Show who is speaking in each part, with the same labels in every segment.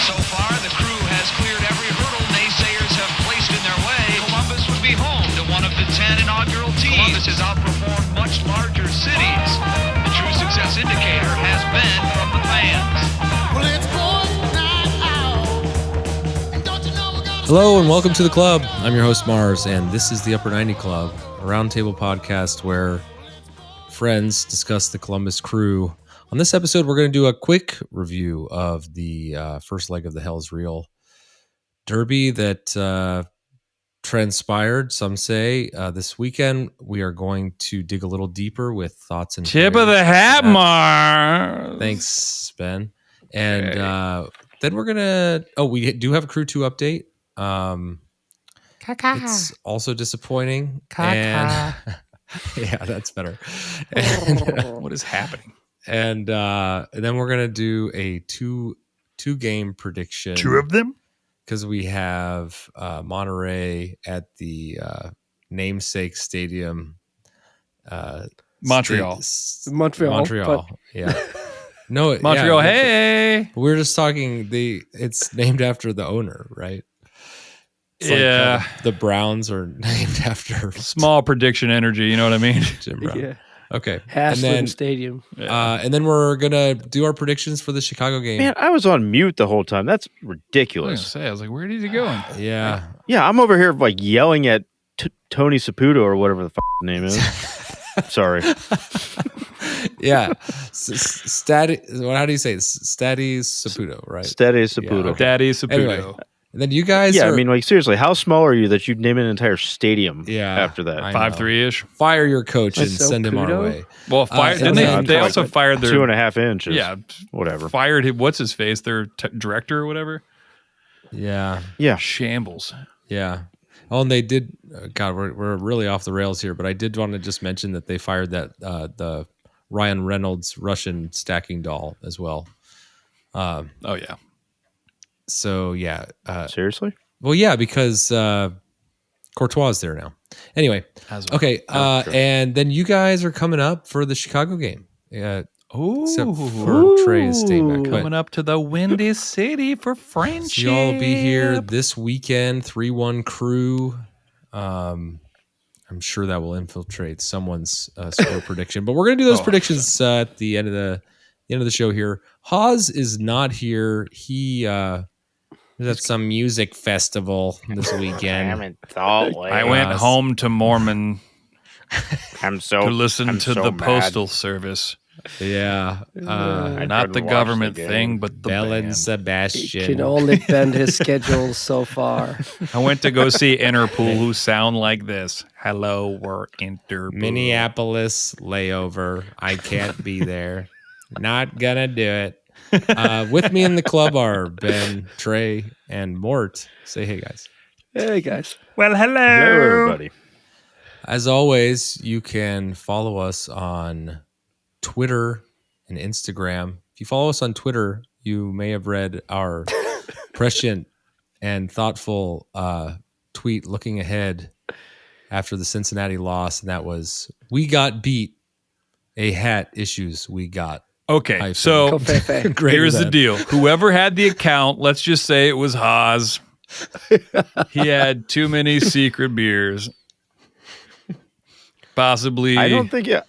Speaker 1: So far, the crew has cleared every hurdle naysayers have placed in their way. Columbus would be home to one of the 10 inaugural teams. Columbus has outperformed much larger cities. The true success indicator has been from the fans. Well, it's
Speaker 2: Hello and welcome to the club. I'm your host Mars, and this is the Upper 90 Club, a roundtable podcast where friends discuss the Columbus Crew. On this episode, we're going to do a quick review of the first leg of the Hell's Real Derby that transpired, some say, this weekend. We are going to dig a little deeper with thoughts and
Speaker 3: tip of the hat, Mars.
Speaker 2: Thanks, Ben. And then we're going to... Oh, we do have a Crew 2 update. It's also disappointing. And yeah, that's better. And,
Speaker 3: what is happening?
Speaker 2: And then we're gonna do a two game prediction.
Speaker 3: Two of them,
Speaker 2: because we have Monterey at the namesake stadium.
Speaker 3: Montreal.
Speaker 4: Montreal.
Speaker 2: Yeah. No,
Speaker 3: Montreal.
Speaker 2: Yeah,
Speaker 3: hey,
Speaker 2: we were just talking. It's named after the owner, right? It's
Speaker 3: yeah,
Speaker 2: like, the Browns are named after
Speaker 3: small prediction energy. You know what I mean?
Speaker 2: Jim Brown.
Speaker 4: Yeah.
Speaker 2: Okay.
Speaker 4: Haslund Stadium.
Speaker 2: And then we're gonna do our predictions for the Chicago game.
Speaker 5: Man, I was on mute the whole time. That's ridiculous.
Speaker 3: I was like, where is he going?
Speaker 2: Yeah.
Speaker 5: Yeah, I'm over here like yelling at Tony Saputo or whatever the his name is. Sorry.
Speaker 2: Yeah. How do you say it? Steady Saputo, right?
Speaker 5: Steady Saputo.
Speaker 2: Yeah, okay.
Speaker 3: Daddy Saputo.
Speaker 2: Anyway, and then you guys
Speaker 5: I mean, like, seriously, how small are you that you'd name an entire stadium after that?
Speaker 3: 5'3"
Speaker 2: fire your coach and
Speaker 4: So
Speaker 2: send him our
Speaker 4: Saputo?
Speaker 2: way.
Speaker 3: Well, didn't they also fired their
Speaker 5: 2.5 inches.
Speaker 3: Yeah,
Speaker 5: whatever.
Speaker 3: fired what's his face, their director or whatever.
Speaker 2: Yeah.
Speaker 5: Yeah.
Speaker 3: Shambles.
Speaker 2: Yeah. Oh, and they did. God, we're really off the rails here, but I did want to just mention that they fired that the Ryan Reynolds Russian stacking doll as well.
Speaker 3: Oh yeah.
Speaker 2: So yeah.
Speaker 5: Seriously?
Speaker 2: Well, yeah, because Courtois is there now. Anyway, okay, and then you guys are coming up for the Chicago game. Except for Trey's staying back.
Speaker 3: Coming up to the Windy City for friendship.
Speaker 2: So y'all will be here this weekend. 3-1 Crew. I'm sure that will infiltrate someone's score prediction, but we're gonna do those predictions at the end of the show here. Haas is not here. He was at some music festival this weekend.
Speaker 3: I went home to Mormon
Speaker 5: to
Speaker 3: listen to the Postal Service.
Speaker 2: Yeah.
Speaker 3: Not the government thing, but the
Speaker 2: Bell
Speaker 3: band.
Speaker 2: and Sebastian.
Speaker 4: He can only bend his schedule so far.
Speaker 3: I went to go see Interpol, who sound like this. Hello, we're Interpol.
Speaker 2: Minneapolis layover. I can't be there. Not gonna do it. With me in the club are Ben, Trey, and Mort. Say hey, guys.
Speaker 4: Hey, guys.
Speaker 3: Well, hello,
Speaker 5: everybody.
Speaker 2: As always, you can follow us on Twitter and Instagram. If you follow us on Twitter, you may have read our prescient and thoughtful tweet looking ahead after the Cincinnati loss, and that was, "We got beat. A hat issues we got."
Speaker 3: Okay, so here's the deal. Whoever had the account, let's just say it was Haas. He had too many secret beers. Possibly.
Speaker 5: I don't think it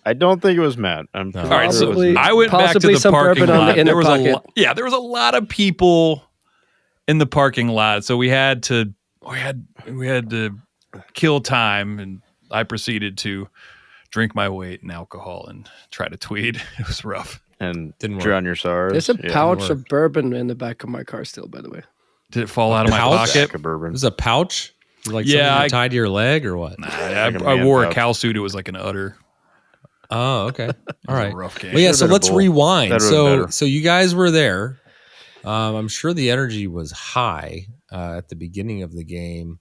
Speaker 5: was Matt. I'm
Speaker 3: all right, so I went back to the parking lot. There was a lot of people in the parking lot, so we had to kill time, and I proceeded to drink my weight in alcohol and try to tweet. It was rough.
Speaker 5: And didn't drown your SARS.
Speaker 4: There's a pouch of bourbon in the back of my car still, by the way.
Speaker 3: Did it fall out of my pocket?
Speaker 2: It was a pouch? Like something tied to your leg or what?
Speaker 3: Nah, I wore a cow suit. It was like an udder.
Speaker 2: Oh, okay. All right.
Speaker 3: Rough game.
Speaker 2: Well, yeah, so let's rewind.
Speaker 5: So
Speaker 2: you guys were there. I'm sure the energy was high at the beginning of the game.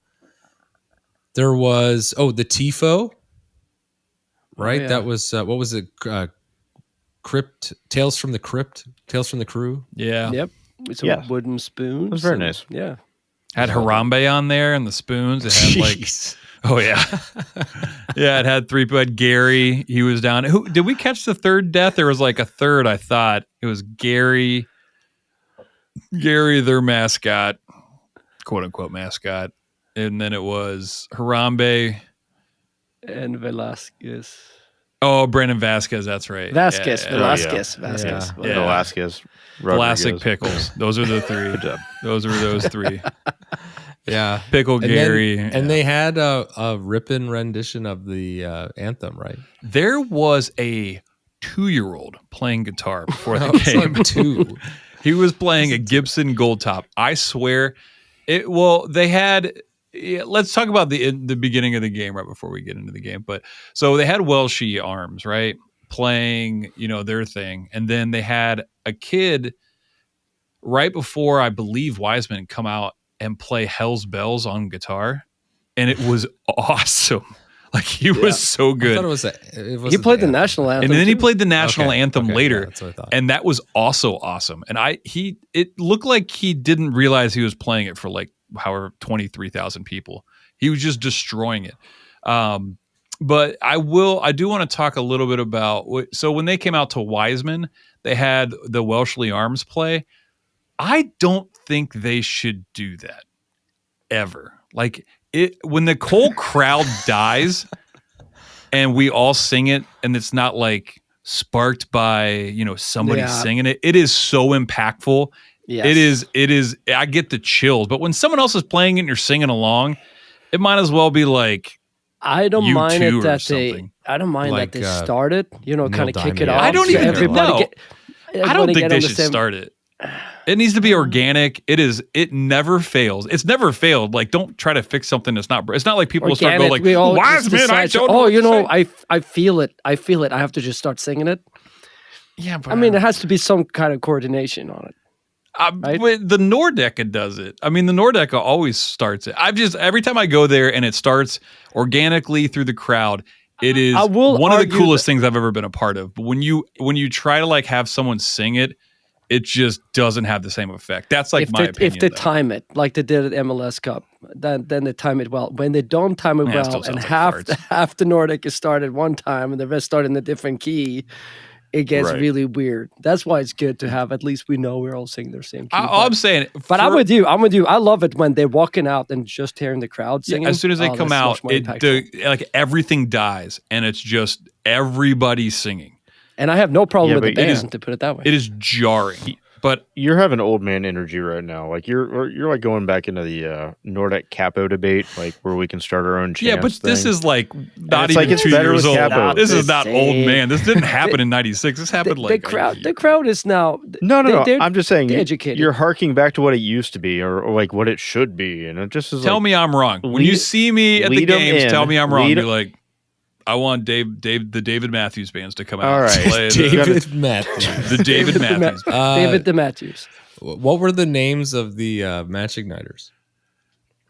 Speaker 2: There was, the TIFO, right?
Speaker 4: Yeah.
Speaker 2: That was, what was it? Tales from the Crew.
Speaker 3: Yeah.
Speaker 4: Yep. With some wooden spoons.
Speaker 5: It was very nice.
Speaker 4: Yeah.
Speaker 3: Had Harambe on there and the spoons. It had yeah, it had 3. But Gary, he was down. Who did we catch the third death? There was like a third. I thought it was Gary. Gary, their mascot, quote unquote mascot. And then it was Harambe.
Speaker 4: And Velasquez.
Speaker 3: Oh, Brandon Vasquez. That's right.
Speaker 4: Vasquez.
Speaker 3: Yeah.
Speaker 4: Velasquez.
Speaker 2: Yeah.
Speaker 4: Vasquez.
Speaker 3: Yeah.
Speaker 5: Velasquez.
Speaker 3: Classic
Speaker 5: Rodriguez.
Speaker 3: Pickles. Those are the three.
Speaker 5: Good job.
Speaker 3: Those are those three.
Speaker 2: Yeah.
Speaker 3: Pickle
Speaker 2: And
Speaker 3: Gary.
Speaker 2: and they had a ripping rendition of the anthem, right?
Speaker 3: There was a 2-year-old playing guitar before the
Speaker 2: That was
Speaker 3: game.
Speaker 2: like 2.
Speaker 3: He was playing a Gibson Gold Top. I swear. They had. Let's talk about the beginning of the game right before we get into the game. But so they had Welshie Arms, right, playing their thing, and then they had a kid right before I believe Wiseman come out and play Hell's Bells on guitar, and it was awesome. Like he was so
Speaker 2: I
Speaker 3: good.
Speaker 2: thought
Speaker 4: He played the national anthem.
Speaker 3: And then he
Speaker 4: too.
Speaker 3: played the national anthem later,
Speaker 2: Yeah, that's what I thought.
Speaker 3: and that was also awesome. And it looked like he didn't realize he was playing it for like however 23,000 people. He was just destroying it. But I do want to talk a little bit about. So when they came out to Wiseman, they had the Welshlie Arms play. I don't think they should do that ever. Like when the whole crowd dies and we all sing it, and it's not like sparked by somebody singing it. It is so impactful.
Speaker 4: Yes.
Speaker 3: It is. I get the chills. But when someone else is playing it and you're singing along, it might as well be like
Speaker 4: I don't mind
Speaker 3: U2
Speaker 4: it
Speaker 3: or
Speaker 4: that
Speaker 3: something.
Speaker 4: I don't mind
Speaker 2: Like,
Speaker 4: that they started. Kind of kick it
Speaker 2: Diamond.
Speaker 4: off.
Speaker 3: I don't
Speaker 4: so
Speaker 3: even
Speaker 4: everybody
Speaker 3: know.
Speaker 4: get.
Speaker 3: I don't think
Speaker 4: get
Speaker 3: they
Speaker 4: on the
Speaker 3: should
Speaker 4: same-
Speaker 3: start it. It needs to be organic. It never fails. It's never failed. Like, don't try to fix something that's not. It's not like people will start
Speaker 4: Organic.
Speaker 3: going like,
Speaker 4: We all
Speaker 3: "Why
Speaker 4: just
Speaker 3: is man? I
Speaker 4: decide,
Speaker 3: don't know." what to say."
Speaker 4: I feel it. I feel it. I have to just start singing it.
Speaker 3: Yeah, but
Speaker 4: I mean, it has to be some kind of coordination on it. right?
Speaker 3: But the Nordeca does it. I mean, the Nordeca always starts it. Every time I go there and it starts organically through the crowd, it is one of the coolest things I've ever been a part of. But when you try to like have someone sing it, it just doesn't have the same effect. That's like my opinion.
Speaker 4: If they time it like they did at MLS Cup, then they time it well. When they don't time it well, and half the Nordic is started one time and the rest start in a different key, it gets really weird. That's why it's good to have, at least we know we're all singing the same key.
Speaker 3: I'm saying,
Speaker 4: but I'm with you. I love it when they're walking out and just hearing the crowd singing.
Speaker 3: Yeah, as soon as they come out, like everything dies and it's just everybody singing.
Speaker 4: And I have no problem with the band, to put it that way.
Speaker 3: It is jarring. But
Speaker 5: you're having old man energy right now. Like you're like going back into the Nordic capo debate, like where we can start our own chants.
Speaker 3: Yeah, but
Speaker 5: thing.
Speaker 3: this is like not
Speaker 5: even
Speaker 3: like 2 years old.
Speaker 5: Capo.
Speaker 3: This is not old man. This didn't happen in '96. This happened
Speaker 4: the crowd is now.
Speaker 5: No. I'm just saying
Speaker 4: educated.
Speaker 5: You're harking back to what it used to be, or like what it should be, and it just is.
Speaker 3: Tell me I'm wrong. When you see me at the games, tell me I'm wrong. Be like, I want the David Matthews bands to come out.
Speaker 5: All right,
Speaker 3: and play
Speaker 2: David Matthews.
Speaker 3: The David Matthews.
Speaker 4: David the Matthews.
Speaker 2: What were the names of the match igniters?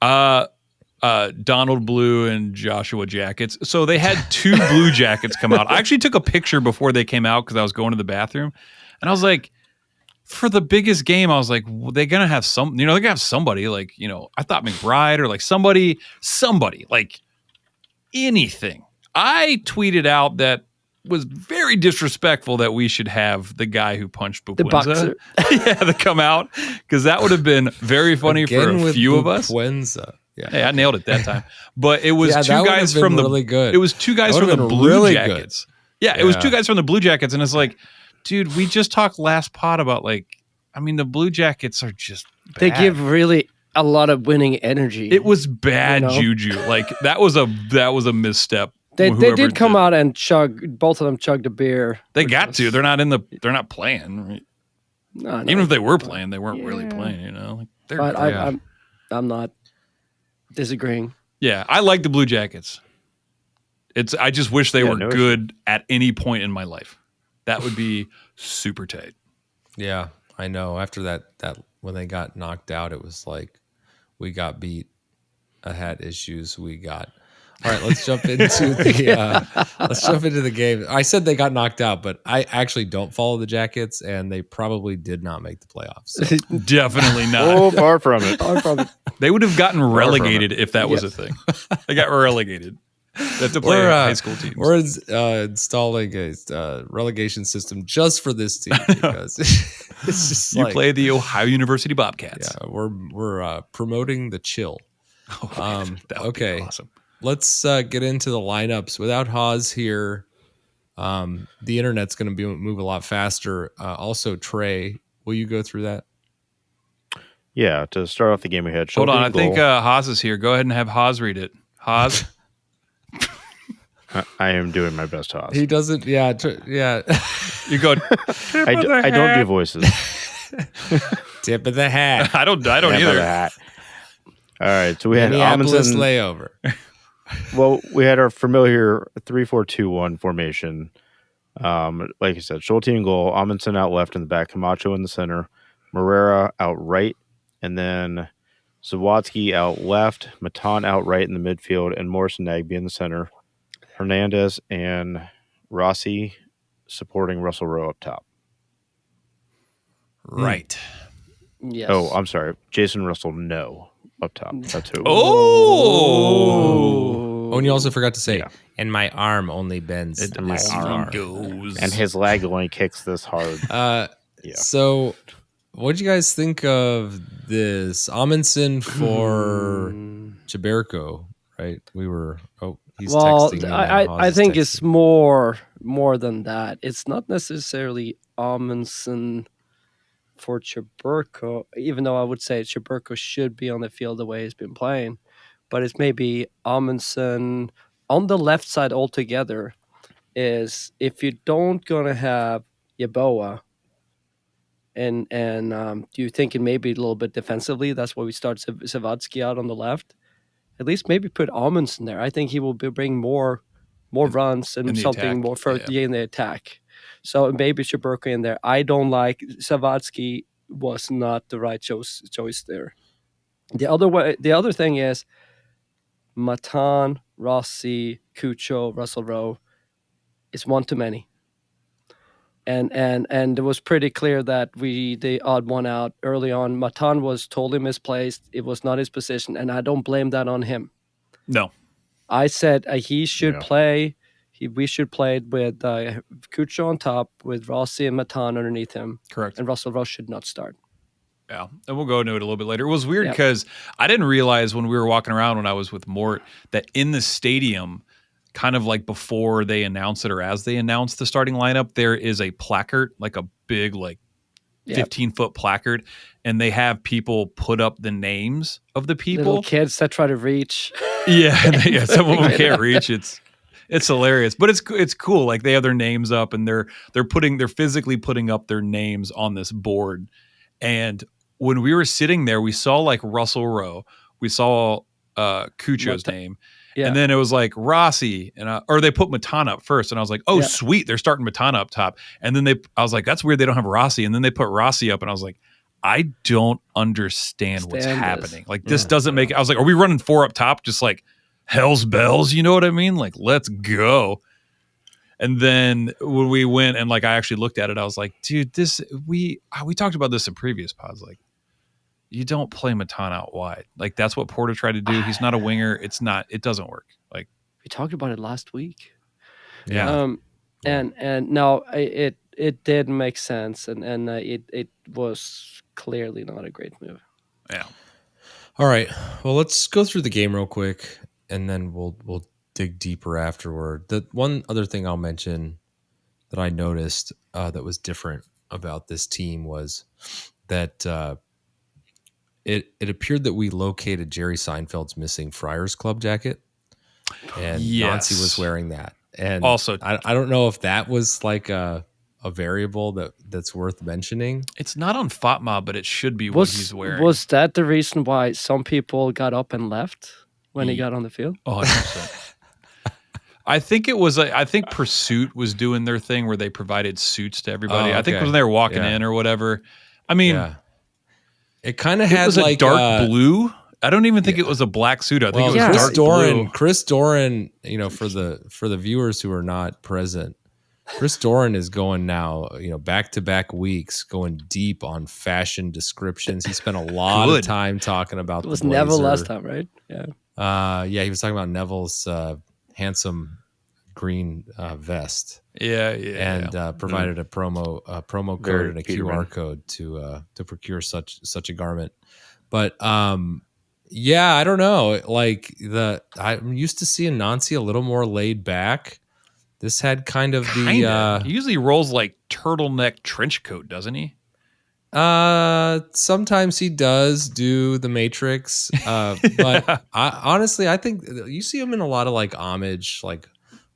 Speaker 3: Donald Blue and Joshua Jackets. So they had 2 Blue Jackets come out. I actually took a picture before they came out because I was going to the bathroom, and I was like, for the biggest game, I was like, well, they're gonna have some. They're gonna have somebody like I thought McBride or like somebody like anything. I tweeted out that was very disrespectful that we should have the guy who punched Buenza to come out, because that would have been very funny for a few of us.
Speaker 2: Buenza. Yeah.
Speaker 3: Hey, I nailed it that time. But it was 2 guys
Speaker 2: from
Speaker 3: the
Speaker 2: really good.
Speaker 3: It was 2 guys from the Blue Jackets. Good. Yeah, it was 2 guys from the Blue Jackets, and it's like, dude, we just talked last pod about the Blue Jackets are just bad.
Speaker 4: They give really a lot of winning energy.
Speaker 3: It was bad juju. Like that was a misstep.
Speaker 4: They did come out and both of them chugged a beer.
Speaker 3: They got to. They're not playing. Right?
Speaker 4: No.
Speaker 3: Even if they were playing, they weren't really playing,
Speaker 4: But I'm not disagreeing.
Speaker 3: Yeah, I like the Blue Jackets. I just wish they were good at any point in my life. That would be super tight.
Speaker 2: Yeah, I know. After that when they got knocked out, it was like we got beat. I had issues. All right, let's jump into the game. I said they got knocked out, but I actually don't follow the Jackets, and they probably did not make the playoffs. So.
Speaker 3: Definitely not.
Speaker 5: Oh, far from it.
Speaker 3: They would have gotten relegated if that was a thing. They got relegated. They have to play high school teams.
Speaker 2: We're installing a relegation system just for this team because it's just
Speaker 3: you play the Ohio University Bobcats.
Speaker 2: Yeah, we're promoting the chill.
Speaker 3: That would
Speaker 2: okay,
Speaker 3: be awesome.
Speaker 2: Let's get into the lineups. Without Haas here, the internet's going to move a lot faster. Also, Trey, will you go through that?
Speaker 5: Yeah, to start off the game ahead.
Speaker 3: Hold on, I think Haas is here. Go ahead and have Haas read it. Haas.
Speaker 5: I am doing my best, Haas.
Speaker 2: He doesn't. Yeah.
Speaker 3: You go.
Speaker 5: I don't do voices.
Speaker 2: Tip of the hat.
Speaker 3: I don't
Speaker 5: Tip
Speaker 3: either.
Speaker 5: Of the hat. All right, so we had
Speaker 2: Minneapolis
Speaker 5: Amundsen
Speaker 2: layover.
Speaker 5: Well, we had our familiar 3-4-2-1 formation. Like I said, Schulte in goal, Amundsen out left in the back, Camacho in the center, Morera out right, and then Zawadzki out left, Matan out right in the midfield, and Morrison Nagbe in the center. Hernandez and Rossi supporting Russell Rowe up top.
Speaker 3: Right.
Speaker 4: Yes.
Speaker 5: Oh, I'm sorry. Jason Russell, no. Up top. That's who.
Speaker 2: Oh, and you also forgot to say,
Speaker 5: Yeah.
Speaker 2: and my arm only bends.
Speaker 5: And my arm
Speaker 3: goes.
Speaker 5: And his leg only kicks this hard. Yeah.
Speaker 2: So, what did you guys think of this Amundsen for Chaberko? Right, we were. Oh, he's texting me.
Speaker 4: I think it's more than that. It's not necessarily Amundsen for Chaberko, even though I would say Chaberko should be on the field the way he's been playing, but it's maybe Amundsen on the left side altogether. Is if you don't gonna have Yeboah, and do you think it may be a little bit defensively? That's why we start Zawadzki out on the left. At least maybe put Amundsen there. I think he will bring more runs and something
Speaker 3: attack,
Speaker 4: more for in the attack. So maybe Chaberko in there. I don't like Zawadzki was not the right choice there. The other thing is Matan, Rossi, Cucho, Russell Rowe is one too many. And it was pretty clear that the odd one out early on. Matan was totally misplaced. It was not his position, and I don't blame that on him.
Speaker 3: No.
Speaker 4: I said he should play. We should play it with Cucho on top, with Rossi and Matan underneath him.
Speaker 3: Correct.
Speaker 4: And Russell Rowe should not start.
Speaker 3: Yeah, and we'll go into it a little bit later. It was weird because I didn't realize when we were walking around when I was with Mort that in the stadium, kind of like before they announce it or as they announce the starting lineup, there is a placard, like a big 15-foot placard, and they have people put up the names of the people.
Speaker 4: Little kids that try to reach.
Speaker 3: Yeah, some of them can't reach. It's hilarious, but it's cool. Like they have their names up, and they're physically putting up their names on this board. And when we were sitting there, we saw like Russell Rowe, we saw Cucho's name, and then it was like Rossi, or they put Matan up first, and I was like, oh sweet, they're starting Matan up top, and then I was like, that's weird, they don't have Rossi, and then they put Rossi up, and I was like, I don't understand what's happening. Like this doesn't make. I was like, are we running 4 up top, just like hell's bells? You know what I mean? Like let's go. And then when we went and like I actually looked at it, I was like, dude, we talked about this in previous pods. Like, you don't play Matan out wide. Like that's what Porter tried to do. He's not a winger. It doesn't work. Like
Speaker 4: we talked about it last week.
Speaker 3: Yeah.
Speaker 4: And no, it did make sense, and it was clearly not a great move.
Speaker 3: Yeah.
Speaker 2: All right. Well, let's go through the game real quick, and then we'll dig deeper afterward. The one other thing I'll mention that I noticed that was different about this team was that it appeared that we located Jerry Seinfeld's missing Friars Club jacket, and Nancy was wearing that. And
Speaker 3: also,
Speaker 2: I don't know if that was like a variable that's worth mentioning.
Speaker 3: It's not on FOTMA, but it should be what he's wearing.
Speaker 4: Was that the reason why some people got up and left when he got on the field?
Speaker 3: Oh, 100%. I think it was. I think Pursuit was doing their thing where they provided suits to everybody. I think when they were walking in or whatever. I mean, it
Speaker 2: kind of had
Speaker 3: like dark blue. I don't even think it was a black suit. I think it was dark blue.
Speaker 2: Chris Doran, for the viewers who are not present, Chris Doran is going now, back-to-back weeks, going deep on fashion descriptions. He spent a lot of time talking about
Speaker 4: it was Neville last time, right? Yeah.
Speaker 2: He was talking about Neville's handsome green vest.
Speaker 3: And
Speaker 2: provided a promo code
Speaker 5: Very
Speaker 2: and a
Speaker 5: Peterman.
Speaker 2: QR code to procure such a garment. But yeah, I don't know. Like I'm used to seeing Nancy a little more laid back. This had kind of
Speaker 3: he usually rolls like turtleneck trench coat, doesn't he?
Speaker 2: Sometimes he does do the Matrix. But honestly, I think you see him in a lot of like homage, like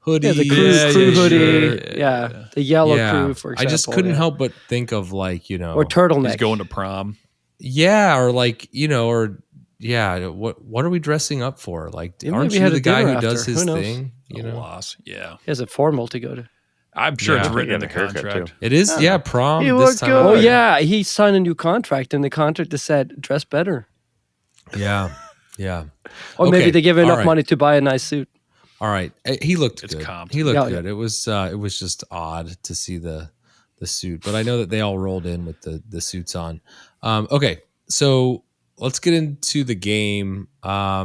Speaker 2: hoodie.
Speaker 4: Yeah, the crew hoodie. Yeah, the yellow crew, for example.
Speaker 2: I just couldn't help but think of like,
Speaker 4: or turtleneck.
Speaker 3: He's going to prom.
Speaker 2: Yeah, or like, what are we dressing up for? Like, aren't you the guy who does his thing?
Speaker 3: Loss. Yeah.
Speaker 4: He has a formal to go to.
Speaker 3: I'm sure it's written in the contract.
Speaker 2: It is, prom.
Speaker 4: He
Speaker 2: this time.
Speaker 4: Oh, yeah. He signed a new contract, and the contract said, dress better.
Speaker 2: Yeah.
Speaker 4: Or maybe they give him enough money to buy a nice suit.
Speaker 2: All right. He looked good.
Speaker 3: Comped.
Speaker 2: He looked good. It was just odd to see the suit, but I know that they all rolled in with the suits on. Okay. So let's get into the game. I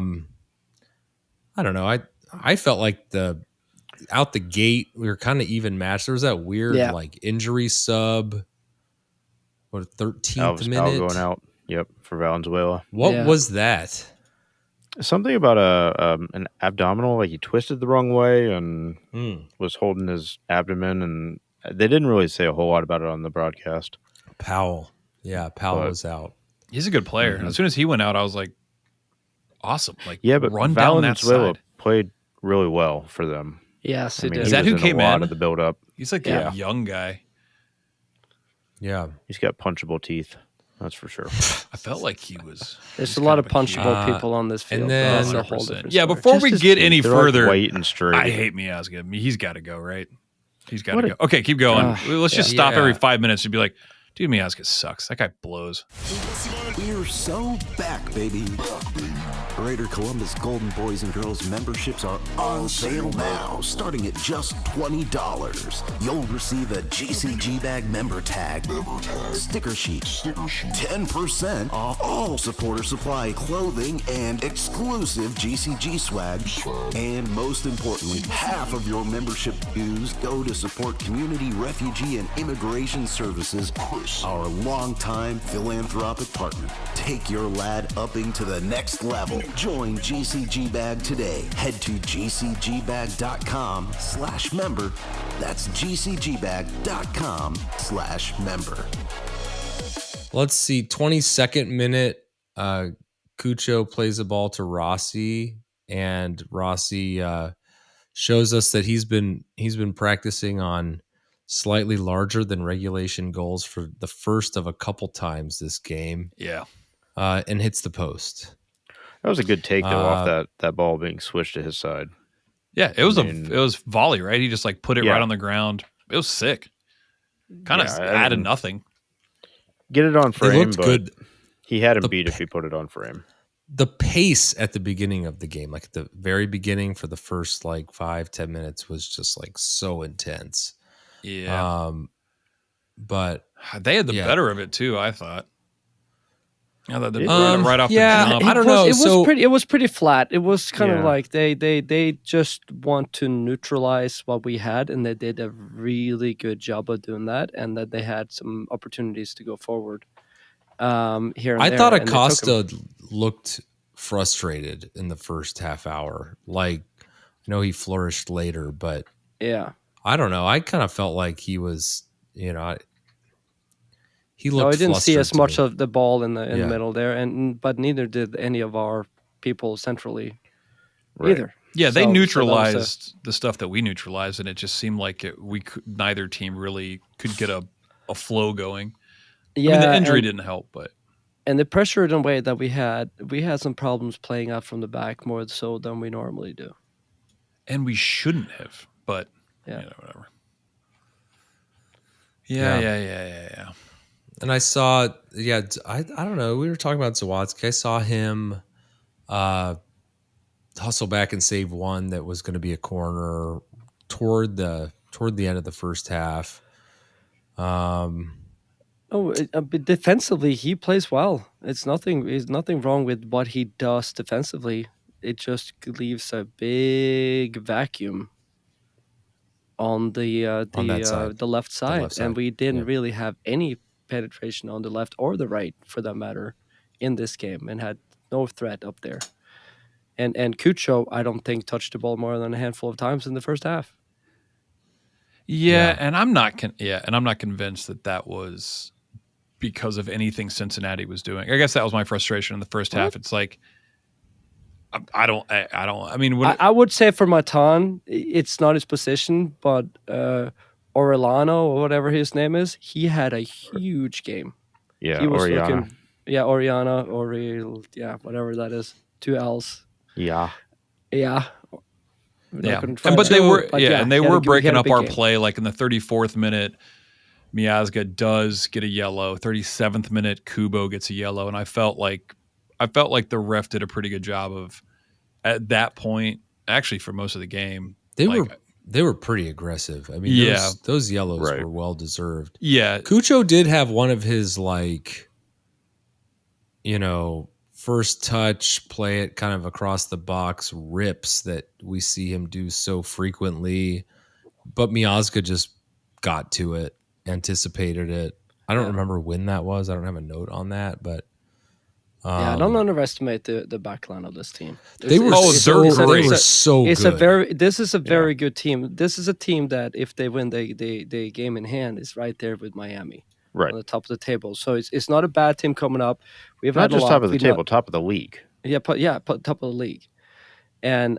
Speaker 2: don't know. I felt like out the gate, we were kind of even matched. There was that weird like injury sub. What 13th minute
Speaker 5: going out? Yep, for Valenzuela.
Speaker 2: What was that?
Speaker 5: Something about an abdominal, like he twisted the wrong way and was holding his abdomen, and they didn't really say a whole lot about it on the broadcast.
Speaker 2: Powell was out.
Speaker 3: He's a good player. As soon as he went out, I was like, awesome. Like,
Speaker 5: but
Speaker 3: run down that side.
Speaker 5: Played really well for them.
Speaker 4: Yes, he did.
Speaker 3: Is that who came in?
Speaker 5: A lot of the build up.
Speaker 3: He's like a young guy.
Speaker 2: Yeah,
Speaker 5: he's got punchable teeth. That's for sure.
Speaker 3: I felt like he was.
Speaker 4: There's a lot of punchable people on this field.
Speaker 2: And then,
Speaker 4: that's a whole different
Speaker 3: story. Before we get any further,
Speaker 5: like white and straight.
Speaker 3: I hate Miazga. He's got to go, right? He's got to go. Okay, keep going. Let's just stop every 5 minutes and be like, dude, Miazga sucks. That guy blows.
Speaker 6: We're so back, baby. Greater Columbus Golden Boys and Girls memberships are on sale now, starting at just $20. You'll receive a GCG bag member tag, sticker sheet, 10% off all supporter supply clothing and exclusive GCG swag, and most importantly, half of your membership dues go to support community, refugee, and immigration services, our longtime philanthropic partner. Take your lad upping to the next level. Join GCG Bag today. Head to gcgbag.com/member. That's gcgbag.com/member.
Speaker 2: Let's see. 22nd minute. Cucho plays the ball to Rossi, and Rossi shows us that he's been practicing on slightly larger than regulation goals for the first of a couple times this game.
Speaker 3: Yeah.
Speaker 2: And hits the post.
Speaker 5: That was a good take though, off that ball being switched to his side.
Speaker 3: Yeah, it was volley, right? He just like put it right on the ground. It was sick. Kind of added nothing.
Speaker 5: Get it on frame.
Speaker 2: It looked good.
Speaker 5: He had him beat if he put it on frame.
Speaker 2: The pace at the beginning of the game, like at the very beginning for the first like 5-10 minutes, was just like so intense.
Speaker 3: Yeah.
Speaker 2: But
Speaker 3: they had the better of it too, I thought. Yeah, right off the jump.
Speaker 2: I don't know.
Speaker 4: It was pretty flat. It was kind of like they just want to neutralize what we had, and they did a really good job of doing that, and that they had some opportunities to go forward. Here and
Speaker 2: I thought Acosta looked frustrated in the first half hour. Like, I know he flourished later, but I don't know. I kind of felt like he was, he looked.
Speaker 4: No, I didn't see as much of the ball in the middle there, but neither did any of our people centrally either.
Speaker 3: Yeah, they neutralized the stuff that we neutralized, and it just seemed like neither team really could get a flow going.
Speaker 4: Yeah,
Speaker 3: the injury didn't help, but
Speaker 4: and the pressure in a way that we had some problems playing out from the back more so than we normally do,
Speaker 3: and we shouldn't have. But whatever. Yeah.
Speaker 2: And I saw, I don't know. We were talking about Zawadzki. I saw him hustle back and save one that was going to be a corner toward the end of the first half.
Speaker 4: But defensively, he plays well. There's nothing wrong with what he does defensively. it just leaves a big vacuum on the left side, and we didn't really have any penetration on the left or the right, for that matter, in this game, and had no threat up there. And Cucho, I don't think, touched the ball more than a handful of times in the first half.
Speaker 3: Yeah. And I'm not convinced that was because of anything Cincinnati was doing. I guess that was my frustration in the first half. It's like I would say for Matan, it's not his position, but Orellano or whatever his name is, he had a huge game.
Speaker 5: Yeah,
Speaker 4: he was
Speaker 5: Oriana.
Speaker 4: Oriana, whatever that is. 2 L's.
Speaker 5: Yeah.
Speaker 3: And they were breaking up our play. Like in the 34th minute, Miazga does get a yellow. 37th minute, Kubo gets a yellow, and I felt like the ref did a pretty good job of, at that point, actually for most of the game.
Speaker 2: They were pretty aggressive. I mean, those yellows were well deserved.
Speaker 3: Yeah,
Speaker 2: Cucho did have one of his first touch, play it kind of across the box rips that we see him do so frequently, but Miazga just got to it, anticipated it. I don't remember when that was. I don't have a note on that, but
Speaker 4: don't underestimate the backline of this team.
Speaker 2: They were so good.
Speaker 4: This is a very good team. This is a team that if they win the game in hand is right there with Miami.
Speaker 5: Right.
Speaker 4: On the top of the table. So it's not a bad team coming up. We've
Speaker 5: not
Speaker 4: had
Speaker 5: just top of the table, top of the league.
Speaker 4: Top of the league. And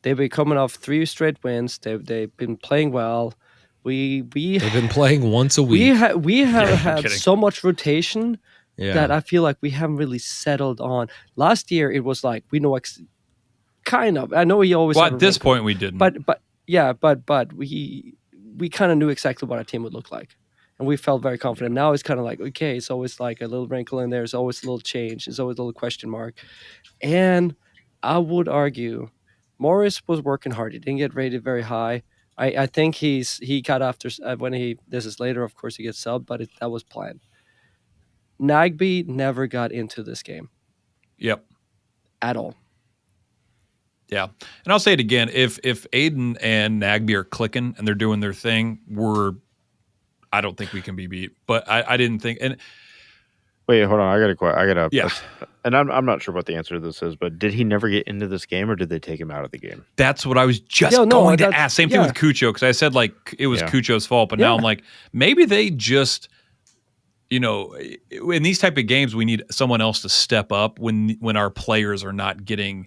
Speaker 4: they've been coming off 3 straight wins. They've been playing well. They've
Speaker 2: been playing once a week.
Speaker 4: We have had so much rotation that I feel like we haven't really settled on. Last year it was like we know kind of. I know we always.
Speaker 3: Well, at this point we didn't.
Speaker 4: But we kind of knew exactly what our team would look like. And we felt very confident. Now it's kind of like, okay, it's always like a little wrinkle in there. It's always a little change. It's always a little question mark. And I would argue Morris was working hard. He didn't get rated very high. I think he got after this is later, of course, he gets subbed, but that was planned. Nagby never got into this game.
Speaker 3: Yep.
Speaker 4: At all.
Speaker 3: Yeah. And I'll say it again. If Aiden and Nagby are clicking and they're doing their thing, I don't think we can be beat, but I didn't think. And
Speaker 5: wait, hold on. And I'm not sure what the answer to this is, but did he never get into this game, or did they take him out of the game?
Speaker 3: That's what I was just going to ask. Same thing with Cucho, because I said it was Cucho's fault, but now I'm like, maybe they just, in these type of games, we need someone else to step up when our players are not getting.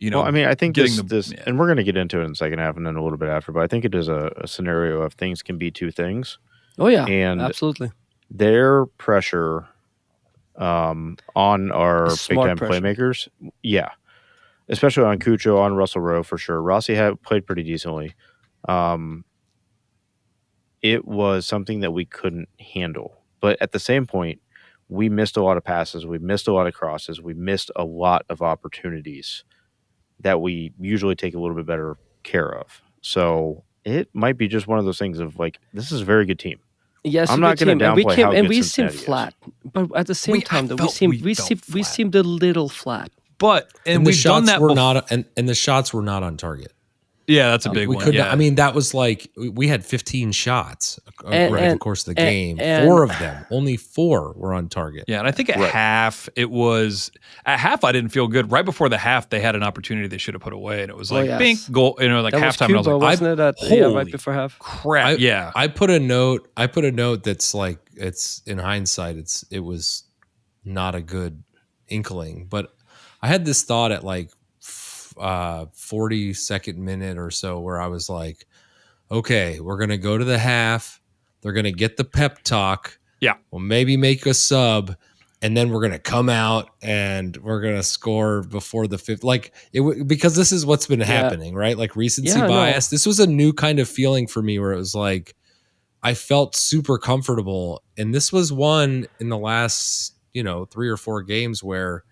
Speaker 5: Well, I mean, I think this, and we're going to get into it in the second half and then a little bit after, but I think it is a scenario of things can be two things.
Speaker 4: Oh, yeah.
Speaker 5: And
Speaker 4: absolutely.
Speaker 5: Their pressure on our big-time playmakers, especially on Cucho, on Russell Rowe, for sure. Rossi played pretty decently. It was something that we couldn't handle. But at the same point, we missed a lot of passes. We missed a lot of crosses. We missed a lot of opportunities that we usually take a little bit better care of. So it might be just one of those things of this is a very good team.
Speaker 4: Yes,
Speaker 5: I'm not going to downplay how good
Speaker 4: we
Speaker 5: Cincinnati
Speaker 4: seem flat, but at the same time, though, we seemed a little flat.
Speaker 3: But we've done that
Speaker 2: before. And the shots were not on target.
Speaker 3: Yeah, that's a big one.
Speaker 2: I mean, that was we had 15 shots over the course of the game. 4 of them, only 4 were on target.
Speaker 3: Yeah, and I think at half, I didn't feel good. Right before the half, they had an opportunity they should have put away, and it was bink, goal. That
Speaker 4: halftime.
Speaker 3: Cuba,
Speaker 4: and I was like,
Speaker 3: holy
Speaker 4: right before half.
Speaker 3: Crap!
Speaker 2: I put a note that's it's in hindsight, it was not a good inkling, but I had this thought at 42nd minute or so where I was like, okay, we're going to go to the half. They're going to get the pep talk.
Speaker 3: Yeah.
Speaker 2: We'll maybe make a sub, and then we're going to come out and we're going to score before the 5th. Because this is what's been happening, right? Recency bias. This was a new kind of feeling for me where it was I felt super comfortable. And this was one in the last, 3 or 4 games where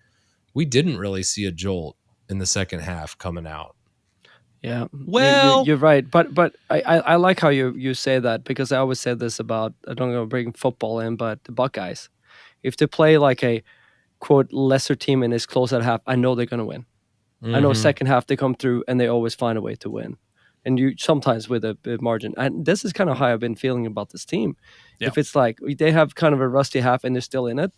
Speaker 2: we didn't really see a jolt in the second half coming out.
Speaker 4: Yeah,
Speaker 3: well,
Speaker 4: you're right, but I like how you say that, because I always said this about, I don't know, bring football in, but the Buckeyes, if they play a quote lesser team and is close at half, I know they're going to win. I know second half they come through and they always find a way to win. And you sometimes with a bit margin. And this is kind of how I've been feeling about this team. Yeah. If it's like they have kind of a rusty half and they're still in it,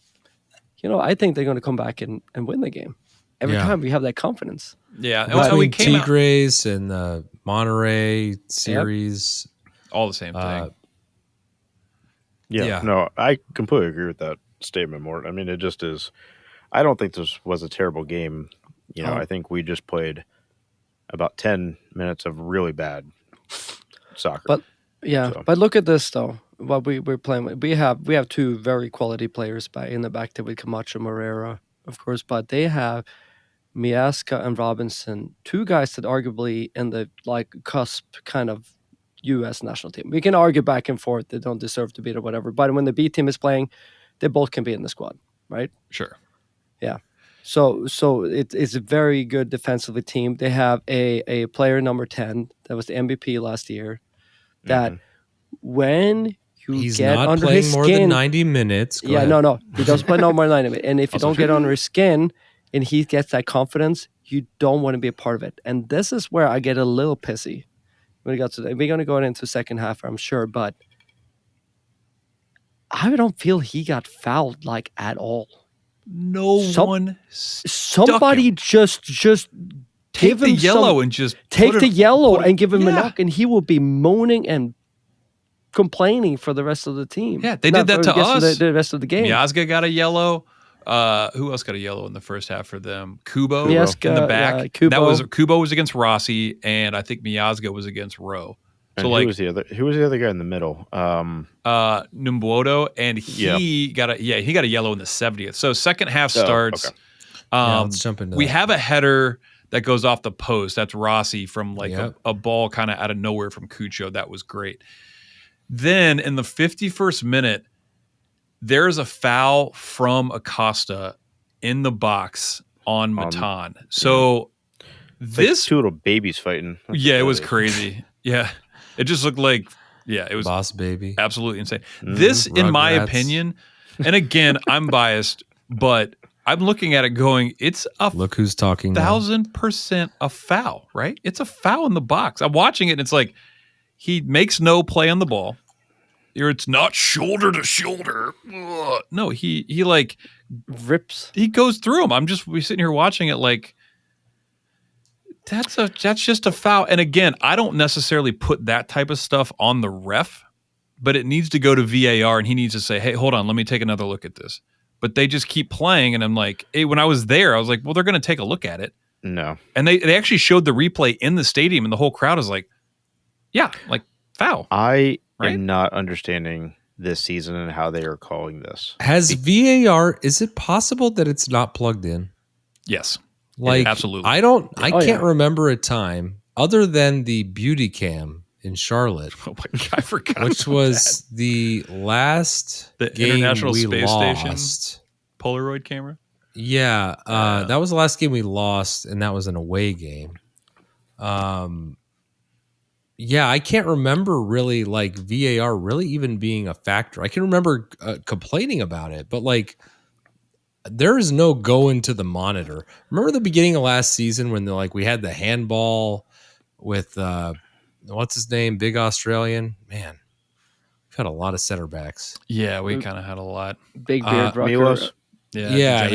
Speaker 4: I think they're going to come back and win the game. Every time we have that confidence.
Speaker 3: Yeah.
Speaker 2: Between Tigres and the Monterey series.
Speaker 3: All the same thing.
Speaker 5: No, I completely agree with that statement, Mort. I mean, it just is. I don't think this was a terrible game. I think we just played about 10 minutes of really bad soccer.
Speaker 4: But look at this though. What we're playing with, we have two very quality players in the back there with Camacho, Moreira, of course, but they have Miazga and Robinson, two guys that arguably in the cusp kind of U.S. national team. We can argue back and forth; they don't deserve to be it or whatever. But when the B team is playing, they both can be in the squad, right?
Speaker 3: Sure.
Speaker 4: Yeah. So it's a very good defensively team. They have a player number 10 that was the MVP last year. That when you get under his skin,
Speaker 2: more than 90 minutes.
Speaker 4: Go ahead. No, he doesn't play no more than 90 minutes. And if you don't get under his skin and he gets that confidence, you don't want to be a part of it. And this is where I get a little pissy. We're going to go into second half, I'm sure, but I don't feel he got fouled at all. Somebody just
Speaker 3: take the yellow and just
Speaker 4: take the yellow and give him a knock, and he will be moaning and complaining for the rest of the team.
Speaker 3: Yeah, they did that to us.
Speaker 4: The rest of the game.
Speaker 3: Miazga got a yellow. Who else got a yellow in the first half for them? Kubo in the back. Kubo was against Rossi, and I think Miazga was against Rowe.
Speaker 5: So who was the other guy in the middle?
Speaker 3: Numbuoto, and he got a yellow in the 70th. So second half starts.
Speaker 2: Okay. Let's jump into
Speaker 3: we have a header that goes off the post. That's Rossi from a ball kind of out of nowhere from Cucho. That was great. Then in the 51st minute, there's a foul from Acosta in the box on Matan. So this
Speaker 5: two little babies fighting.
Speaker 3: It was crazy. Yeah. It just looked like, it was
Speaker 2: boss baby.
Speaker 3: Absolutely insane. This, in my opinion, and again, I'm biased, but I'm looking at it going, it's
Speaker 2: look who's talking
Speaker 3: 1,000% a foul, right? It's a foul in the box. I'm watching it, and it's like he makes no play on the ball. It's not shoulder to shoulder. Ugh. No, he
Speaker 4: rips.
Speaker 3: He goes through him. We're sitting here watching it like. That's just a foul. And again, I don't necessarily put that type of stuff on the ref, but it needs to go to VAR and he needs to say, hey, hold on, let me take another look at this. But they just keep playing. And I'm like, hey, when I was there, I was like, well, they're going to take a look at it.
Speaker 5: No.
Speaker 3: And they actually showed the replay in the stadium and the whole crowd is like, foul.
Speaker 5: I am not understanding this season and how they are calling this.
Speaker 2: Has VAR, is it possible that it's not plugged in?
Speaker 3: Yes.
Speaker 2: Absolutely. I can't remember a time other than the beauty cam in Charlotte.
Speaker 3: Oh my God, I forgot.
Speaker 2: Which was the last game
Speaker 3: International
Speaker 2: we
Speaker 3: Space
Speaker 2: lost.
Speaker 3: Station Polaroid camera.
Speaker 2: Yeah, that was the last game we lost, and that was an away game. I can't remember really VAR really even being a factor. I can remember complaining about it, but there is no going to the monitor. Remember the beginning of last season when we had the handball with what's his name, big Australian man. We've had a lot of center backs.
Speaker 3: Yeah, we kind of had a lot.
Speaker 4: Big beard,
Speaker 5: Milos.
Speaker 2: Yeah.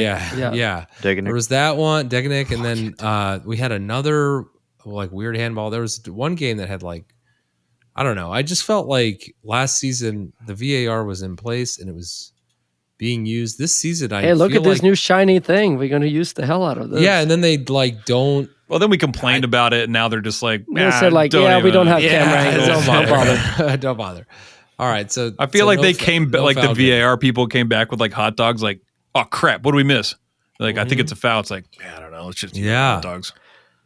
Speaker 5: Degenik.
Speaker 2: There was that one, Degenik, and then we had another weird handball. There was one game that had I don't know. I just felt like last season the VAR was in place and it was being used. This season,
Speaker 4: look at this new shiny thing. We're going to use the hell out of this.
Speaker 2: Yeah, and then they don't.
Speaker 3: Well, then we complained about it, and now they're just like,
Speaker 4: they said we don't have camera angles.
Speaker 2: Don't bother. Don't bother. All right, so
Speaker 3: I feel they came the VAR people came back with hot dogs. Like, oh crap, what do we miss? I think it's a foul. It's like, I don't know. It's just hot dogs.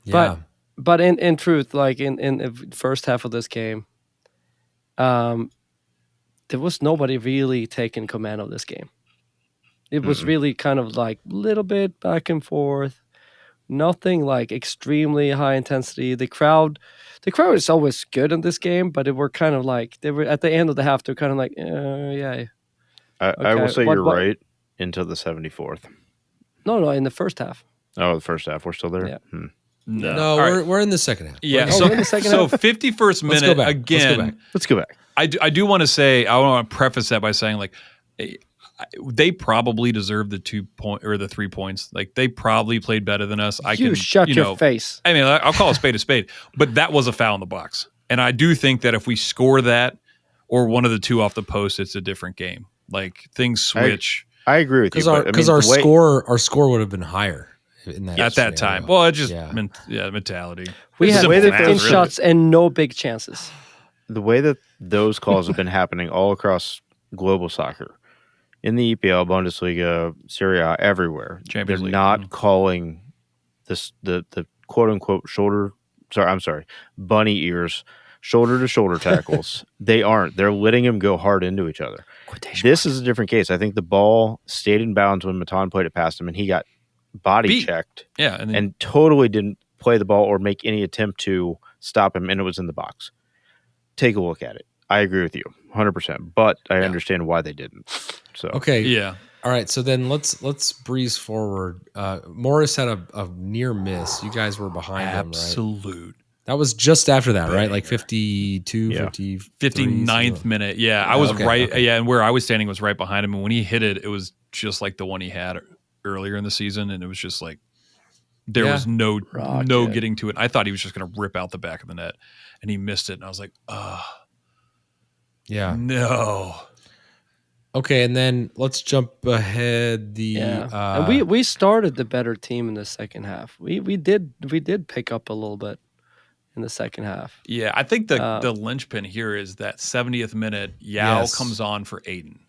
Speaker 2: Yeah,
Speaker 4: but in truth, in the first half of this game, there was nobody really taking command of this game. It was really kind of little bit back and forth, nothing extremely high intensity. The crowd is always good in this game, but it were kind of they were at the end of the half. They're kind of yeah.
Speaker 5: I will say you're right until the 74th.
Speaker 4: No, in the first half.
Speaker 5: Oh, the first half. We're still there?
Speaker 4: Yeah.
Speaker 2: No, we're in the second half.
Speaker 3: Yeah.
Speaker 4: So in the second
Speaker 3: so
Speaker 4: half?
Speaker 3: 51st minute again.
Speaker 5: Let's go back.
Speaker 3: I do want to say, I want to preface that by saying, like, they probably deserve the 2 point or the 3 points. Like, they probably played better than us.
Speaker 4: Shut your face.
Speaker 3: I mean, I'll call a spade, but that was a foul in the box. And I do think that if we score that or one of the two off the post, it's a different game. Like, things switch.
Speaker 5: I agree with you.
Speaker 2: Because our score would have been higher in that
Speaker 3: at that time. Well, it just mentality.
Speaker 4: We had 15 shots and no big chances.
Speaker 5: The way that those calls have been happening all across global soccer, in the EPL, Bundesliga, Serie A, everywhere,
Speaker 3: Champions
Speaker 5: they're
Speaker 3: League.
Speaker 5: not calling this the quote unquote bunny ears, shoulder to shoulder tackles. They aren't. They're letting him go hard into each other. This is a different case. I think the ball stayed in bounds when Matan played it past him, and he got body checked.
Speaker 3: Yeah,
Speaker 5: and totally didn't play the ball or make any attempt to stop him, and it was in the box. Take a look at it. I agree with you 100%, but I understand why they didn't. So
Speaker 2: okay,
Speaker 3: yeah.
Speaker 2: All right, so then let's breeze forward. Morris had a near miss. You guys were behind him, right?
Speaker 3: Absolute.
Speaker 2: That was just after that, right? Like 52,
Speaker 3: 59th minute. Yeah, I was right. Okay. Yeah, and where I was standing was right behind him. And when he hit it, it was just like the one he had earlier in the season. And it was just like, there was no getting to it. I thought he was just going to rip out the back of the net. And he missed it. And I was like,
Speaker 2: yeah.
Speaker 3: No.
Speaker 2: Okay, and then let's jump ahead.
Speaker 4: And we started the better team in the second half. We did pick up a little bit in the second half.
Speaker 3: Yeah, I think the linchpin here is that 70th minute, Yao comes on for Aiden.